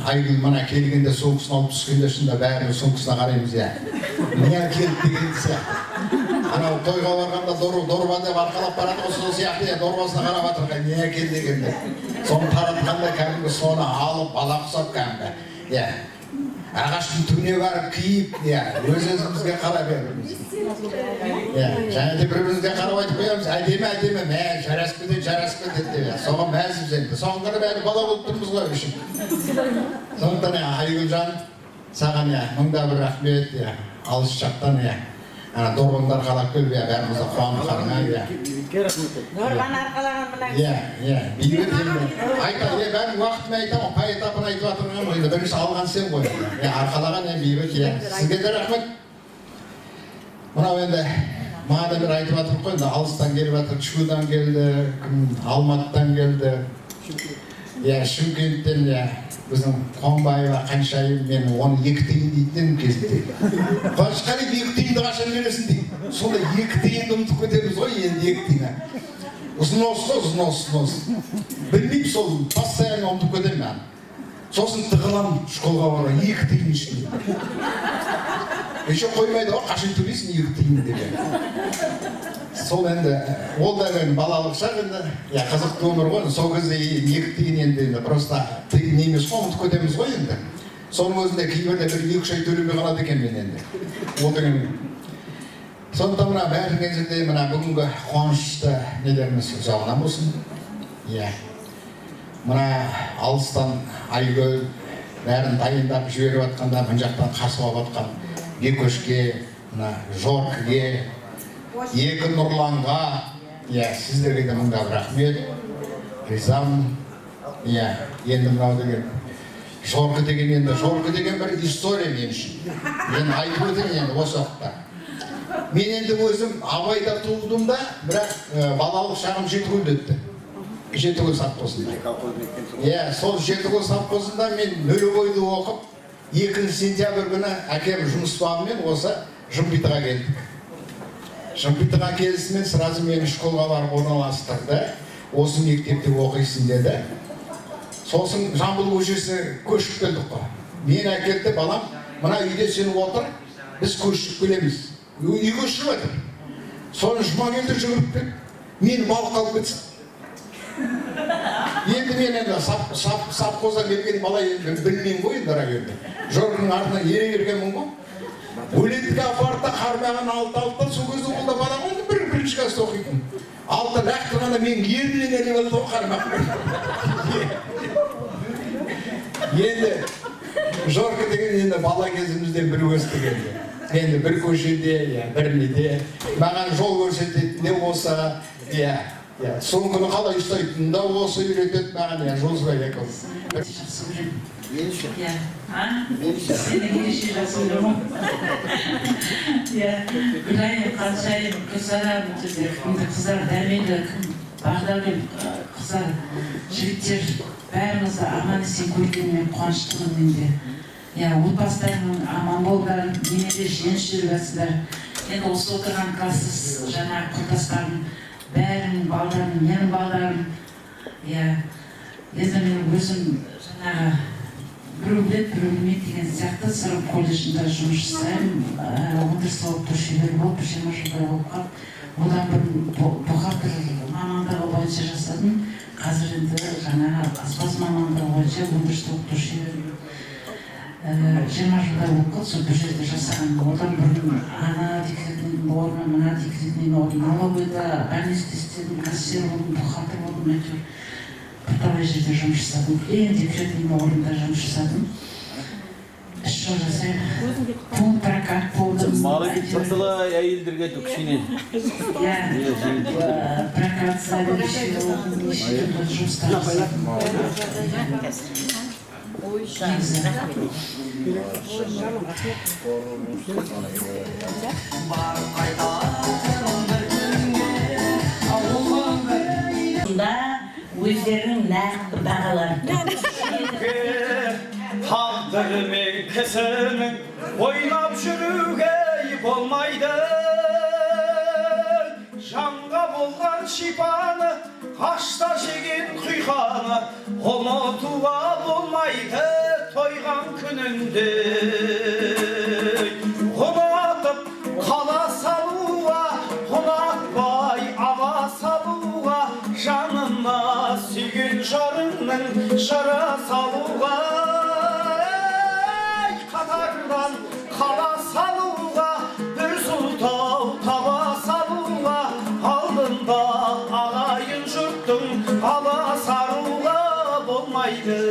Speaker 1: Айгүл мана келгенде соңғысын алып түскенде шында бәріміз соңғысына қараймыз. Не келді деген сияқты. Анау тойға барғанда дорба деп арқалап барады, сол сияқты дорбасына қарап жатыр, не келді дегенде. Соны таратқанда кәдімгі соны алып бала құсап кәдімгі. Ағаштың түбіне барып киіп, өз-өзімізге қарап береміз. Және де бір-бірімізге қарап айтып қоямыз, әдемі, жарасып кетеді деп. Соған мәзіп зеңді. Соңында бәрі бала болып тұрмыз ғой үшін. Сондықтан Айгүлжан, саған мыңда бір рахмет, алыс жақтан дорбаңдар қалап келіп, бәрімізді қуанып қарыңа.
Speaker 2: Дорбаны арқалаған біләңіз.
Speaker 1: Бейбіт енді. Бәрін уақытымен айтамын, қай этапын айтып жатырмын ғой, бірінші алған сен ғой. Арқалаған бейбіт, сізге де рахмет. Мынау енді маған бір айтып жатырмын ғой, алыстан келіп жатыр, Чудан келді, Алматыдан келді, Шымкенттен, біздің Қонбаева, Қаншайым, мен оны 2 тиын дейтін кезінде. Қаншқали 2 тиынды қашан бересің дейді. Сонда 2 тиынды ұмытып кетеміз ғой, енді 2 тиын. Ұзын-ос. Білмеймін сол, постоянно ұмытып кетемін мен. Сосын тығылам школға бара, 2 тиын ішінде. Еще қоймайды ғой, қашан төлейсің 2 тиын деген. Сол енді, ол да балалық шақ енді, қызықты өмір ғой, сол кезде 2 тиын енді, просто тиын емес қой, ұмытып кетеміз ғой енді. Соның өзінде кейбірде бір 2-3 ай төлемей қалады екен мен енді. Ол деген. Сондықтан мына бәрі кезінде мына бүгінгі қуанышты нелеріміз жағынан болсын. Мына алыстан Айгүл бәрін дайындап жіберіп жатқанда, мына жақтан қарсы алып жатқан Бекөшке, Жоркіге, 2 Нұрланға, сіздерге де мыңда бір рахмет, ризамын. Енді мынау деген Жоркі деген бір история мен үшін. Мен айтып өтейін енді осы уақытта. Мен енді өзім Абайда туылдым-да, бірақ балалық шағым Жетігөлде өтті. Жетігөл совхозында. Сол Жетігөл совхозында мен нөлевойды оқып, 2 сентябрь күні әкем жұмыс бабымен осы Жымпитыға келдік. Жымпитыға келісімен сразу мені школға барып орналастырды. Осы мектепте оқисың деді. Сосын Жамбыл көшесі көшіп келдік қой. Мен әкелді, балам, мына үйде сен отыр, біз көшіп келеміз. Үй көшіп отыр. Соны Жұмагелді жүгіріп келді. Мені балық қалып кетсін. Енді мен енді совхоздан келген бала енді білмеймін ғой енді ара келді. Жорғының артынан ере бергенмін ғой.
Speaker 19: өлеңдігі апарда қармаған алты сол кезде ол да бала ғой бірінші класста оқитын. Алты лақтырғанда мен ерінен әлі болды ғой қармақ. Енді Жорка деген енді бала кезімізден бір өстік енді. Енді бір көшеде, бір неде, маған жол көрсететін де болса, соңғыны қалай ұстайтын да осы үйретеді маған, Жолсыбай екеуміз.
Speaker 20: Сені ереше жақсы көрем. Гүлайым, Қаншайым, Көсара, қыздар дәрменді, бағдармен қыздар, жігіттер бәрімізді аман есен көргенімен қуаныштымын менде. Отбасыларың аман болдылар, немере жеңіс жүріп жатсыздар. Енді осы отырған класссыз жаңағы құрдастарым, бәрінің балдарым, менің балдарым. Енді мен өзім жаңағы біреу біледі, біреу білмейді деген сияқты Сырым колледжінде жұмыс жасаймын. Өндіріс оқыту шебері болып, 20 жылдай болып қалып, одан бұрын бухгалтер мамандығы бойынша жасадым. Қазір енді жаңағы аспаз мамандығы бойынша өндіріс оқыту шебері 20 жылдай болып қалды, сол бір жерде жасаған. Одан бұрын ана декретінің орны, мына декретінің орны, налогыда больницада істедім, кассир болдым, бухгалтер болдым, әйтеуір бірталай жерде жұмыс жасадым. Ең декретінің орнында жұмыс жасадым. 3 жыл жасаймын. Пункт прокат болдым.
Speaker 1: Малы тұртылай әйелдерге түкшіне.
Speaker 20: Прокат заведующий болдым, неше түрлі жұмыстар жасадым.
Speaker 2: Өздерінің нақты бағалары.
Speaker 21: Тағдыры мен кісінің ойнап жүруге болмайды. Жанға болған шипаны, қашта жеген құйқаны ұмытуға болмайды тойған күнінде. Ұнатып қала салуға, ұнатпай ала салуға, жанына сүйген жарыңның жара салуға, қатардан қала салуға, бір сұлтау таба салуға, алдында ағайын жұрттың ала саруға болмайды.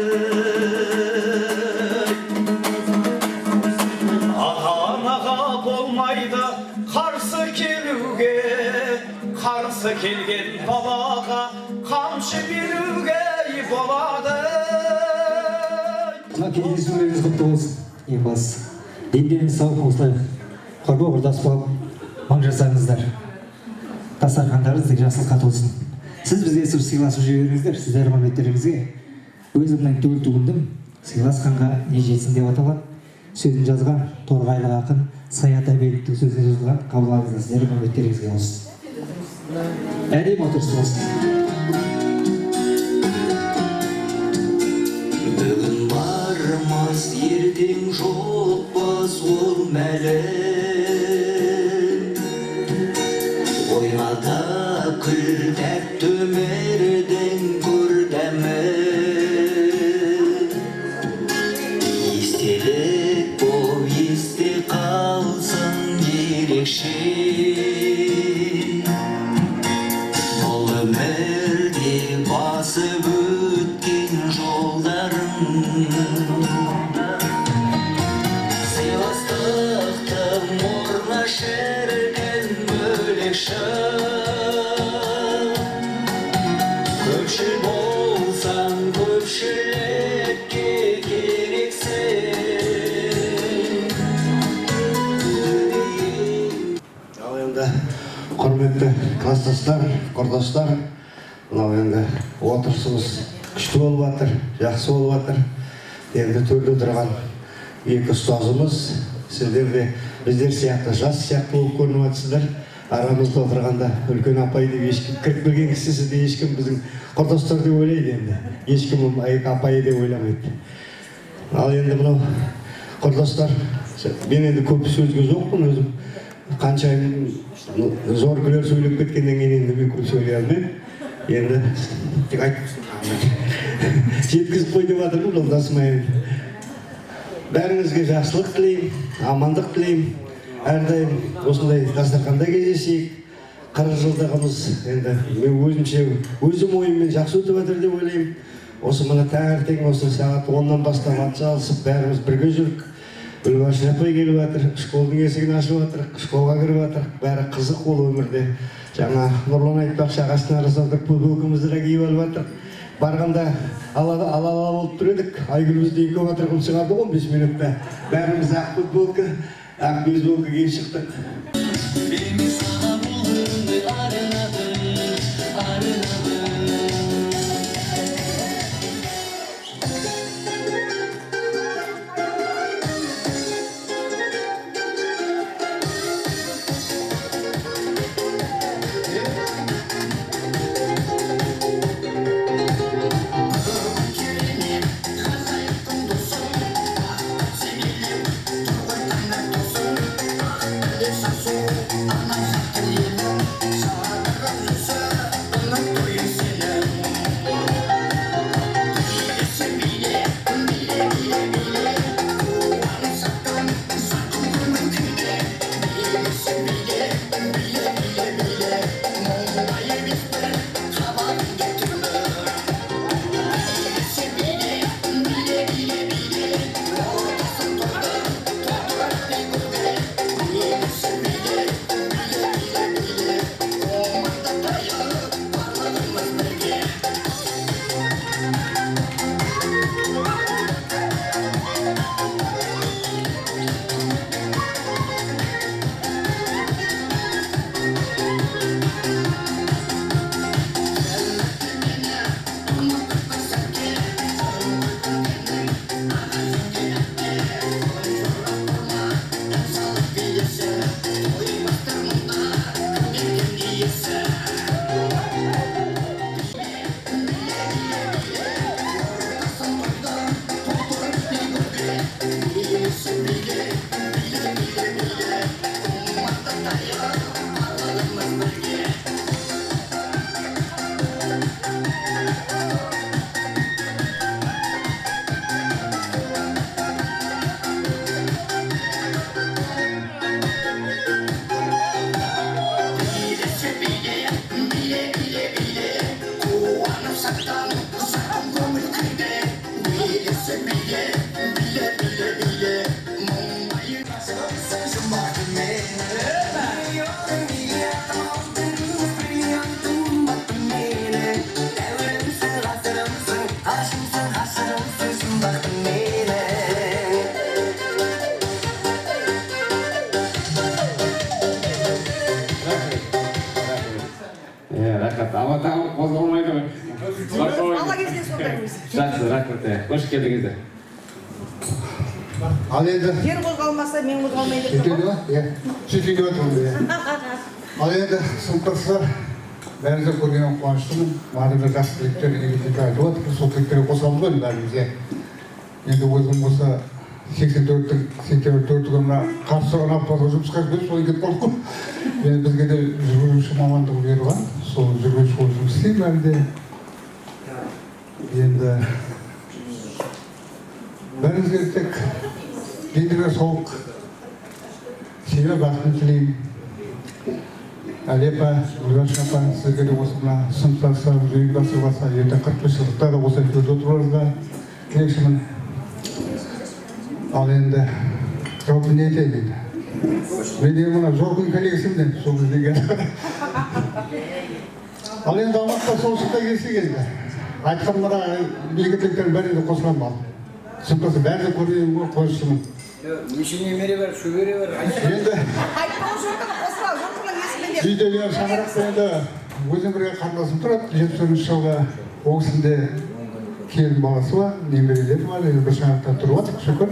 Speaker 21: Ата-анаға болмайды қарсы келуге, қарсы келген балаға қамшы беруге болады.
Speaker 22: Кездесулеріңіз құтты болсын. Ең бастысы дендеріңіз сау осылай қорбау құрдас болып мың жасаңыздар. Дастархандарыңыз тек жақсылыққа толсын. Сіз бізге сыйласып жіберіңіздер, сіздер құрметтеріңізге өзімнің төл туындым сыйласқанға не жетсін деп аталады. Сөзін жазған торғайлық ақын Саят Әбеновтің сөзіне жазылған қабылыңызға сіздер құрметтеріңізге болсын. Әдемі отырыс болсын.
Speaker 18: Бүгін бармас, ертең жоқпас ол мәлі. Ойнада күл тәтті өмірдің көрдәмі. Естелік боп есте қалсын ерекше. Бұл өмірде басып өткен жолдарым, сыйластықтың орны шіркін бөлек көпшіл болсаң көпшілікке керексің.
Speaker 4: Ал енді құрметті класстастар, құрдастар, мынау енді отырысымыз күшті болып жатыр, жақсы болып жатыр. Енді төрде тұрған екі ұстазымыз, сіздер де біздер сияқты, жас сияқты болып көрініп жатсыздар. Арамызда отырғанда үлкен апай деп ешкім кіріп келген кісі сізде ешкім біздің құрдастар деп ойлайды енді. Ешкім апай деп ойламайды. Ал енді мынау құрдастар, мен енді көп сөзге жоқпын өзім. Қаншайым зор күлер сөйлеп кеткеннен кейін енді мен көп сөйлей алмаймын. Енді тек жеткізіп қой деп жатырмын жолдасым. Бәріңізге жақсылық тілеймін, амандық тілеймін. әрдайым осындай дастарханда кездесейік. 40 жылдығымыз енді мен өзімше өзім ойыммен жақсы өтіп жатыр деп ойлаймын. Осы мына таңертең осы сағат 10-нан бастап атсалысып бәріміз бірге жүрік. Гүлбаршын апай келіп жатыр, школдың есігін ашып жатыр, школға кіріп жатыр. Бәрі қызық ол өмірде. Жаңа Нұрлан айтпақшы ағасына жасадық көкімізді де киіп алып жатыр. Барғанда ала болып тұр едік. Айгүлімізді екі батыр қылып шығарды 15 минутта. Бәріміз ақ футболка, ақ бейсболка киіп шықтық.
Speaker 10: Жақсы, рахмет. Қош келдіңіздер.
Speaker 19: Ал енді
Speaker 17: Жер қозғалмаса мен қозғалмайды деп
Speaker 19: кетеді ма? Иә. Сөйтейін деп отырмын. Ал енді сыныптастар, бәріңізді көргеннен қуаныштымын. Маған бір жақсы тілектер айтып жатыр. Сол тілектерге қосыламыз ғой бәріміз. Енді өзім осы 84-тің сентябрь мына қарсы тұрған автобусқа жұмысқа кіріп солай кетіп қалдық қой. Енді бізге де жүргізуші мамандығы берілген. Сол жүргізуші болып жұмыс істеймін әлі де. Енді бәріңізге тек ендігі сауық сені бақытын тілеймін. Әлепа, Гүлбаршын апа, сізге де осы мына сыныптастарымыз ұйымдастырылса, енді 45 жылдықта да осы жерде отыруыңызға тілекшімін. Ал енді жалпы не айтайын енді. Мен де мына Жоргын коллегасымын сол кездегі. Ал енді Алматыда соғысқа келсек енді. Айтқан мына мемлекеттердің бәріне қосыламын ал. Сыныптасы бәрі де көрейін ғой, қосышымын.
Speaker 6: Неше немере бар, шөбере бар.
Speaker 17: Айтпау жоқ, қосыла, жоқпылың есімінде.
Speaker 19: Үйде шаңырақта енді өзім бірге қарындасым тұрады. 74 жылғы ол кісінде келін баласы бар, немерелері бар, енді бір шаңырақта тұрып жатыр, шүкір.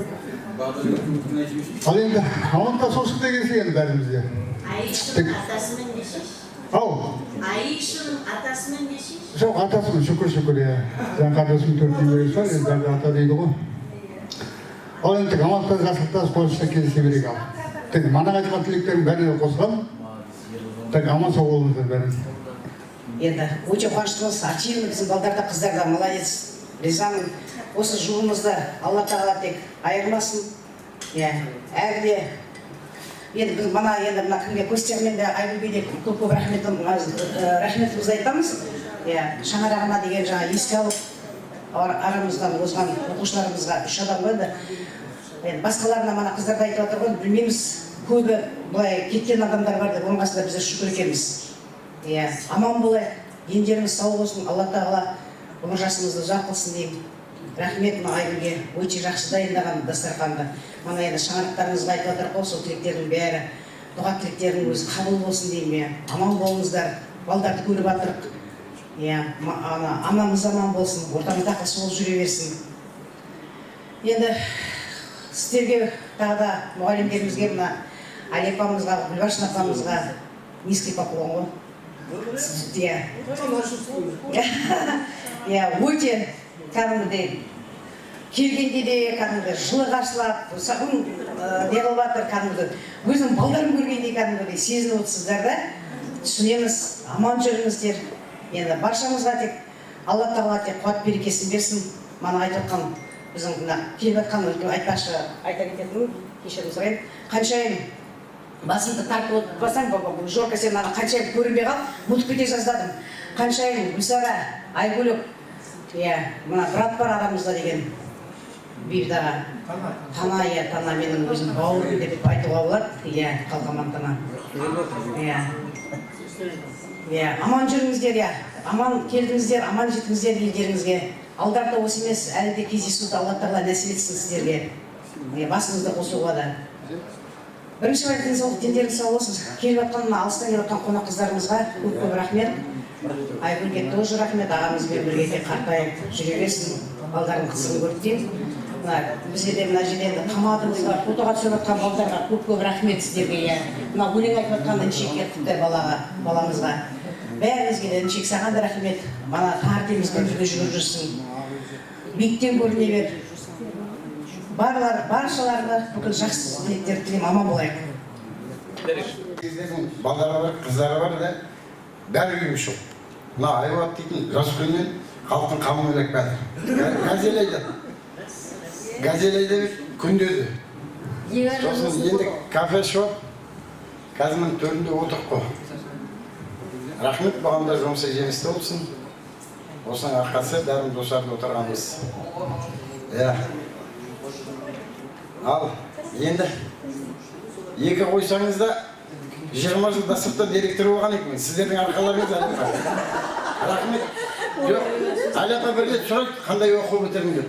Speaker 19: Ал енді Алматыда соғысқа келсек енді бәрімізде.
Speaker 2: Айшын атасымен десейші.
Speaker 19: Ау?
Speaker 2: Айшын атасымен десейші.
Speaker 19: Жоқ, атасымен, шүкір, иә. Жаңа қарындасым 4 немересі бар, енді бәрі ата дейді ғой. Ал енді Алматыда жасылықта қуанышта кездесе берейік ал. Тек мана айтқан тілектердің бәріне қосыламын. Тек аман сау болыңыздар бәріңіз.
Speaker 7: Енді өте қуаныштымыз, активный біздің балдарда, қыздарда, молодец. Ризамын. Осы жолымызды Алла тағала тек айырмасын. Әлі де енді біз мына енді мына кімге Костямен де Айгүлге де көп рахметімізді айтамыз. Шаңырағына деген жаңа еске алып, арамыздан озған оқушыларымызға 3 адам қойды. Басқаларына мана қыздарды айтып отыр ғой, білмейміз, көбі былай кеткен адамдар бар деп, оның қасында біздер шүкір екенбіз. Аман болайық, дендеріміз сау болсын, Алла тағала өмір жасымызды ұзақ қылсын деймін. Рахмет мына Айгүлге, өте жақсы дайындаған дастарханды. Мана енді шаңырақтарымызға айтып отыр ғой, сол тілектердің бәрі, дұға тілектердің өзі қабыл болсын деймін. Аман болыңыздар, балдарды көріп жатырық. Анамыз аман болсын, ортамызда ақылшы болып жүре берсін. Енді сіздерге тағы да мұғалімдерімізге, мына Али апамызға, Гүлбаршын апамызға низкий поклон ғой. Өте кәдімгідей келгенде де кәдімгі жылы қарсылап, сағын неғылып жатыр кәдімгі өзінің балдарын көргендей кәдімгідей сезініп отырсыздар да. Түсінеміз, аман жүріңіздер. Енді баршамызға тек Алла тағала тек қуат берекесін берсін. Мана айтып отқан біздің мына келіп жатқан айтпақшы айта кететінім, кешірім сұрайын. Қаншайым басымды тартып отырсаң, Жорка сен мана қаншайым көрінбей қалып, ұмытып кете жаздадым. Қаншайым Гүлсара, Айгүлік, мына брат бар арамызда деген Бейбідаға. Тана, Тана менің өзім бауырым деп айтуға болады. Қалқаман Тана. Аман жүріңіздер, аман келдіңіздер, аман жетіңіздер елдеріңізге. Алдарда осы емес, әлі де кездесуді Алла тағала нәсіп етсін сіздерге. Басыңызды қосуға да. Бірінші денсаулық, дендеріңіз сау болсын. Келіп жатқан, алыстан келіп жатқан қонақ қыздарымызға көп рахмет. Айгүлге тоже рахмет, ағамызбен бірге де қартайып жүре берсін. Балдардың қызығын көріп деймін. Бізде де мына жерде қамадымызға, фотоға түсіп жатқан балдарға көп рахмет сіздерге. Мына өлең айтып жатқан Іншекке Құттай баламызға. Бәріңізге де Іншек саған да рахмет. Мана таңертеңімізбен бірге жүріп жүрсің. Биіктен көріне бер. Баршаларына бүкіл жақсы тілектер тілеймін, аман болайық.
Speaker 4: Балдары бар, қыздары бар да, бәрі күйміш жоқ. Мына Айбат дейтін жас күннен халықтың қамын ойлап бәрі. Газелейді күндеді. Сосын енді кафе шоп, қазірдің төрінде отырып қой. Рахмет, бағымда жұмысы жемісті болсын. Осының арқасы бәрін достарды отырғанымыз. Ал, енді екі қойсаңыз да 20 жылда сыртта директор болған екен. Сіздердің арқаларыңыз әлі. Рахмет. Жоқ, Әлапа бірге сұрайды, қандай оқу бітірдің деп.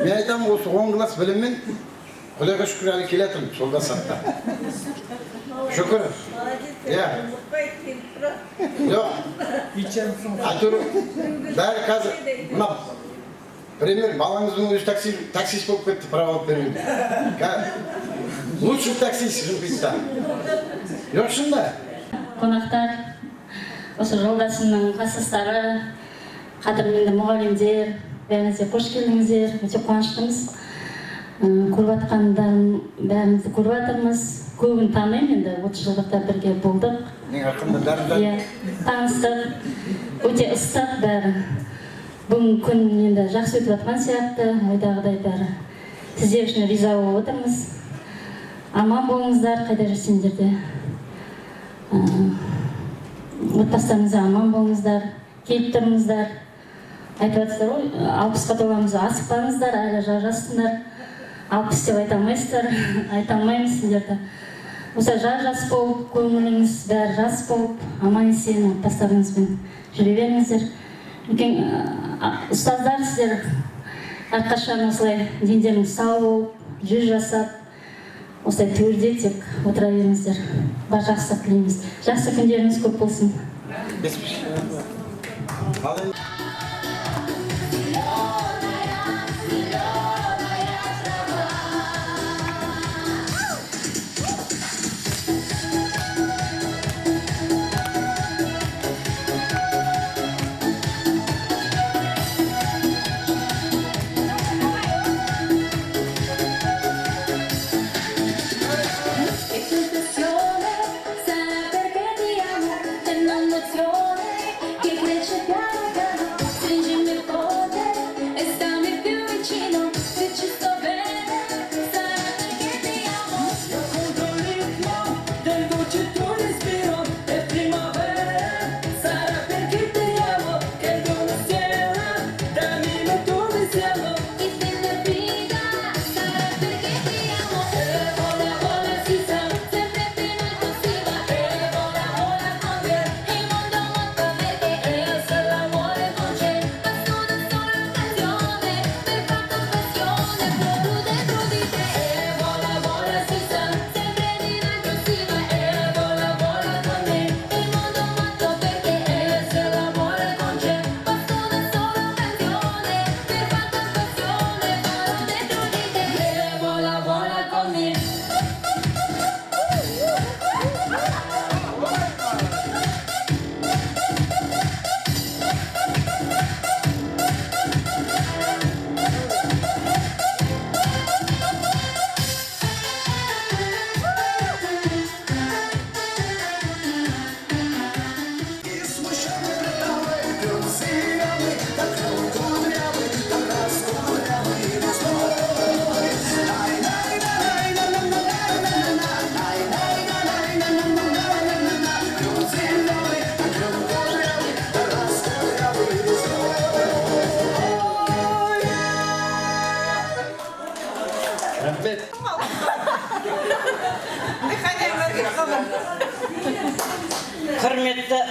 Speaker 4: Мен айтамын, осы 10 класс біліммен Құдайға шүкір әлі келетім, солда сатта. Шүкір. Жоқ. Айтыру, бәрі қазір, мына, пример, балаңыздың өз таксист болып кетті, право алып бермейді. Лучший таксист жұмпейді. Жоқ шында?
Speaker 5: Қонақтар, осы жолдасымның класстастары, қадірменді мұғалімдер, бәріңізге қош келдіңіздер, өте қуаныштымыз. Көріп жатқандарым бәрімізді көріп жатырмыз. Көбін танимын, енді 30 жылдықта бірге болдық. Таныстық, өте ыстық бәрі. Бүгін күн енді жақсы өтіп жатқан сияқты, ойдағыдай бәрі. Сіздер үшін риза болып отырмыз. Аман болыңыздар, қайда жүрсеңдер де. Отбасыларыңызға аман болыңыздар, келіп тұрыңыздар. Айтып жатсыздар ғой, 60-қа толғанымызға асықпаңыздар, әлі жассыңдар. 60 деп айта алмайсыздар, айта алмаймыз сіздерді. Осы жас болып, көңіліңіз бәрі жас болып, аман есен отбасыларыңызбен жүре беріңіздер. Ұстаздар, сіздер әрқашан осылай дендеріңіз сау болып, жүз жасап, осылай төрде тек отыра беріңіздер. Бар жақсылық тілейміз. Жақсы күндеріңіз көп болсын.
Speaker 9: Vicino, se ci sto bene, sai perché ti amo. Io conto ritmo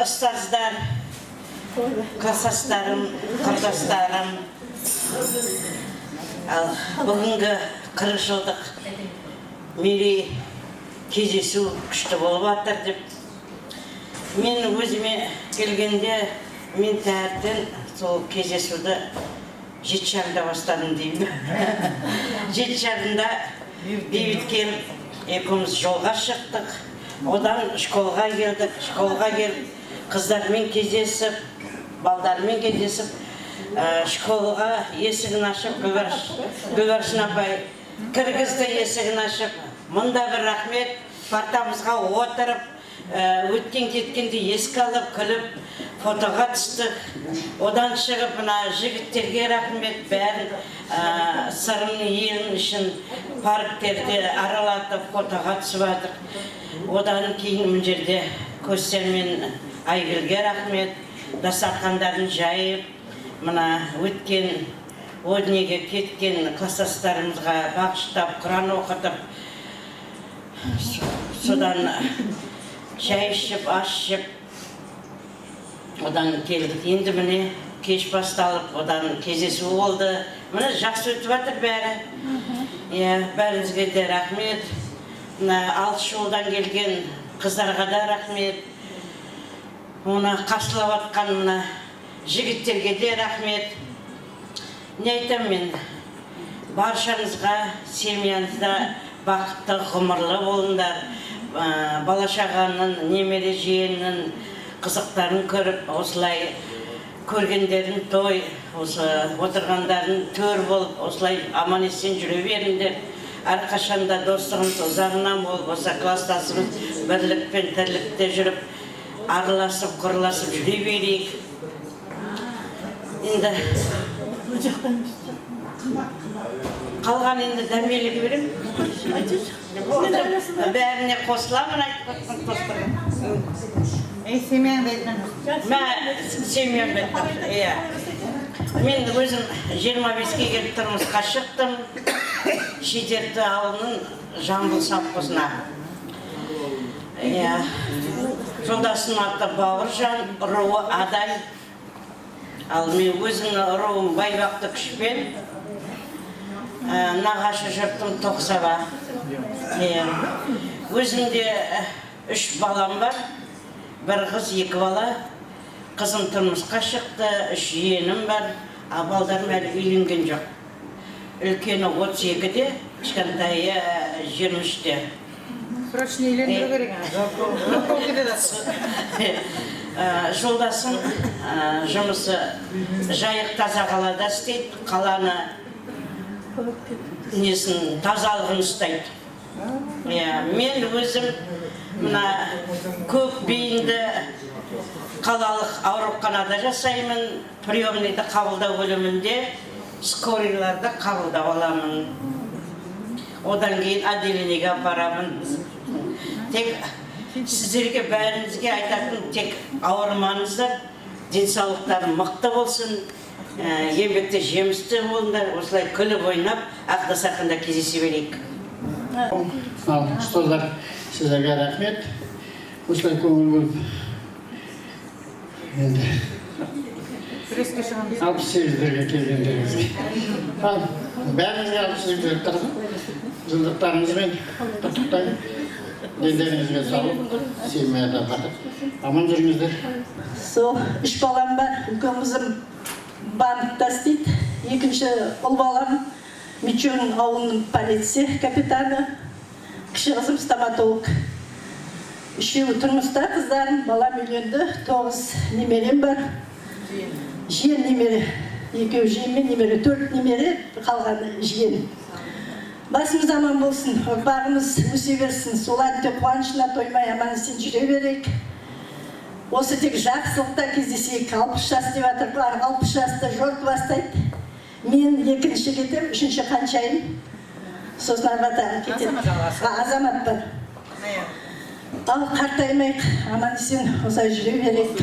Speaker 2: ұстаздар, класстастарым, құрдастарым, ал бүгінгі 40 жылдық мерей кездесу күшті болып жатыр деп. Мен өзіме келгенде, мен тәртен сол кездесуді 7:30-да бастадым деймін. 7:30-да бейбіткен екеуміз жолға шықтық. Одан школға келдік. Школға келіп, қыздармен кездесіп, балдармен кездесіп, школға есігін ашып, Гүлбаршын апай кіргізді есігін ашып. Мұнда бір рахмет, партамызға отырып, өткен кеткенде еске алып, күліп, фотоға түстік. Одан шығып, жігіттерге рахмет, бәрін сырымның елін үшін парктерде аралатып, фотоға түсіп жатыр. Одан кейін мына жерде Көсер мен Айгүлге рахмет, дастархандарын жайып, мына өткен, о дүниеге кеткен класстастарымызға бағыштап, Құран оқытып, содан шай ішіп, ас ішіп, одан келдік. Енді міне кеш басталып, одан кездесу болды. Міне жақсы өтіп жатыр бәрі. Бәріңізге де рахмет. Алыс жолдан келген қыздарға да рахмет. Оны қарсылап жатқан жігіттерге де рахмет. Не айтам мен? Баршаңызға, семьянызда бақытты ғұмырлы болыңдар. Бала-шағаның, немере жиеннің қызықтарын көріп, осылай көргендерін той, отырғандарын төр болып, осылай аман-есен жүре беріңдер. Әрқашанда достығымыз ұзағынан болып, осы класстасымыз бірлік пен тірлікте жүріп, араласып, құрыласып жүре берейік. Енді қалған енді дәмелігі берем. Бәріне қосыламын айтып қостырған.
Speaker 3: Семьяңды айтқан.
Speaker 2: Семьяңды айтқан. Мен өзім 25-ке келіп тұрмысқа шықтым. Шидерті ауылының Жамбыл совхозына. Жолдасым аты Бауыржан, руы Адай. Ал мен өзім руым Байбақты Күшпен. Нағашы жұртым Тоқсаба. Өзімде 3 балам бар. Бір қыз, 2 бала. Қызым тұрмысқа шықты, 3 жиенім бар. Балдарым әлі үйленген жоқ. Үлкені 32-де, кішкентайы 23-де.
Speaker 3: Срочно үйлендіру керек.
Speaker 2: Жолдасым жұмысы Жайық таза қалада істейді. Қаланы тазалығын ұстайды. Мен өзім көп бейінді қалалық ауруханада жасаймын. Приемныйды қабылдау бөлімінде, скорийларды қабылдап аламын. Одан кейін отделениеге апарамын. Тек сіздерге бәріңізге айтатын тек ауырмаңыздар, денсаулықтары мықты болсын, еңбекте жемісті болыңдар, осылай күліп ойнап, ақ-дастарханда кездесе берейік.
Speaker 8: Ұстаздар, сіздерге рахмет. Осылай көңіл бөліп. Енді 68-дерге келгендеріңізге. Бәріңізге 68-дерге жылдықтарыңызбен құттықтаймын. Дендеріңізге сау, семьяда бақыт. Аман жүріңіздер.
Speaker 11: Сол 3 балам бар. Үлкен қызым банкта істейді. Екінші ұл балам Мичурин ауылының полиция капитаны. Кіші қызым стоматолог. 3-еуі тұрмыста қыздарым, балам үйленді. 9 немерем бар. Жиен немере. 2 жиенмен немере, 4 немере, қалғаны жиен. Басымыз аман болсын, ұрпағымыз өсе берсін, соларды қуанышына тоймай аман-есен жүре берейік. Осы тек жақсылықта кездесейік, 60 жас деп жатыр, 60 жасты жорт бастайды. Мен 2-ші кетем, 3-ші қаншайым. Сосын арбатаға кетем. Азамат бар. Ал қартаймайық, аман-есен осай жүре берейік.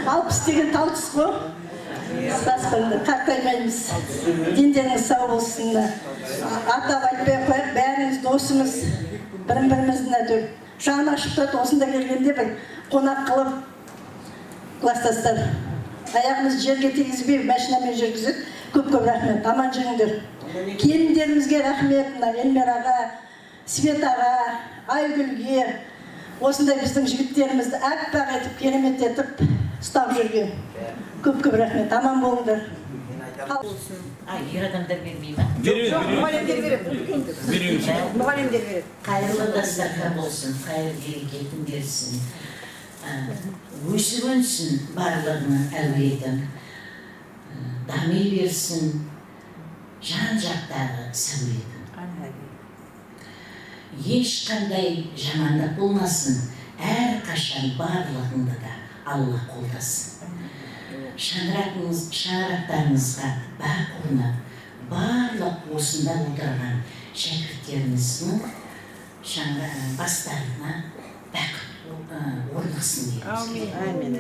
Speaker 11: 60 деген тал түс қой. Саспанды қартаймаймыз. Дендеріңіз сау болсын. Атап айтпай қояқ, бәріңіз досымыз. бірін-біріміздің әйтеуір жаны ашып тұрады, осында келгенде бір қонақ қылып класстастар. Аяғымыз жерге тигізбей машинамен жүргізіп, көп-көп рахмет, аман жүріңдер. Келіндерімізге рахмет, Эльмираға, Светаға, Айгүлге, осындай біздің жігіттерімізді әппақ етіп, керемет етіп ұстап жүрген. Көп-көп рахмет, аман болыңдар.
Speaker 2: Ер адамдар бермей ма?
Speaker 3: Мұғалімдер береді. Мұғалімдер береді.
Speaker 2: Қайырлы дастархан болсын, қайыр берекетін берсін. Өсіп өнсін барлығының әулетін. Дами берсін жан-жақтағы сәулетін. Ешқандай жамандық болмасын, әрқашан барлығыңды да Алла қолдасын. Шаңырақтарыңызға бақ орнап, барлық осында отырған шәкірттеріміздің бастарына бақ орнықсын дейміз.
Speaker 4: Әмин.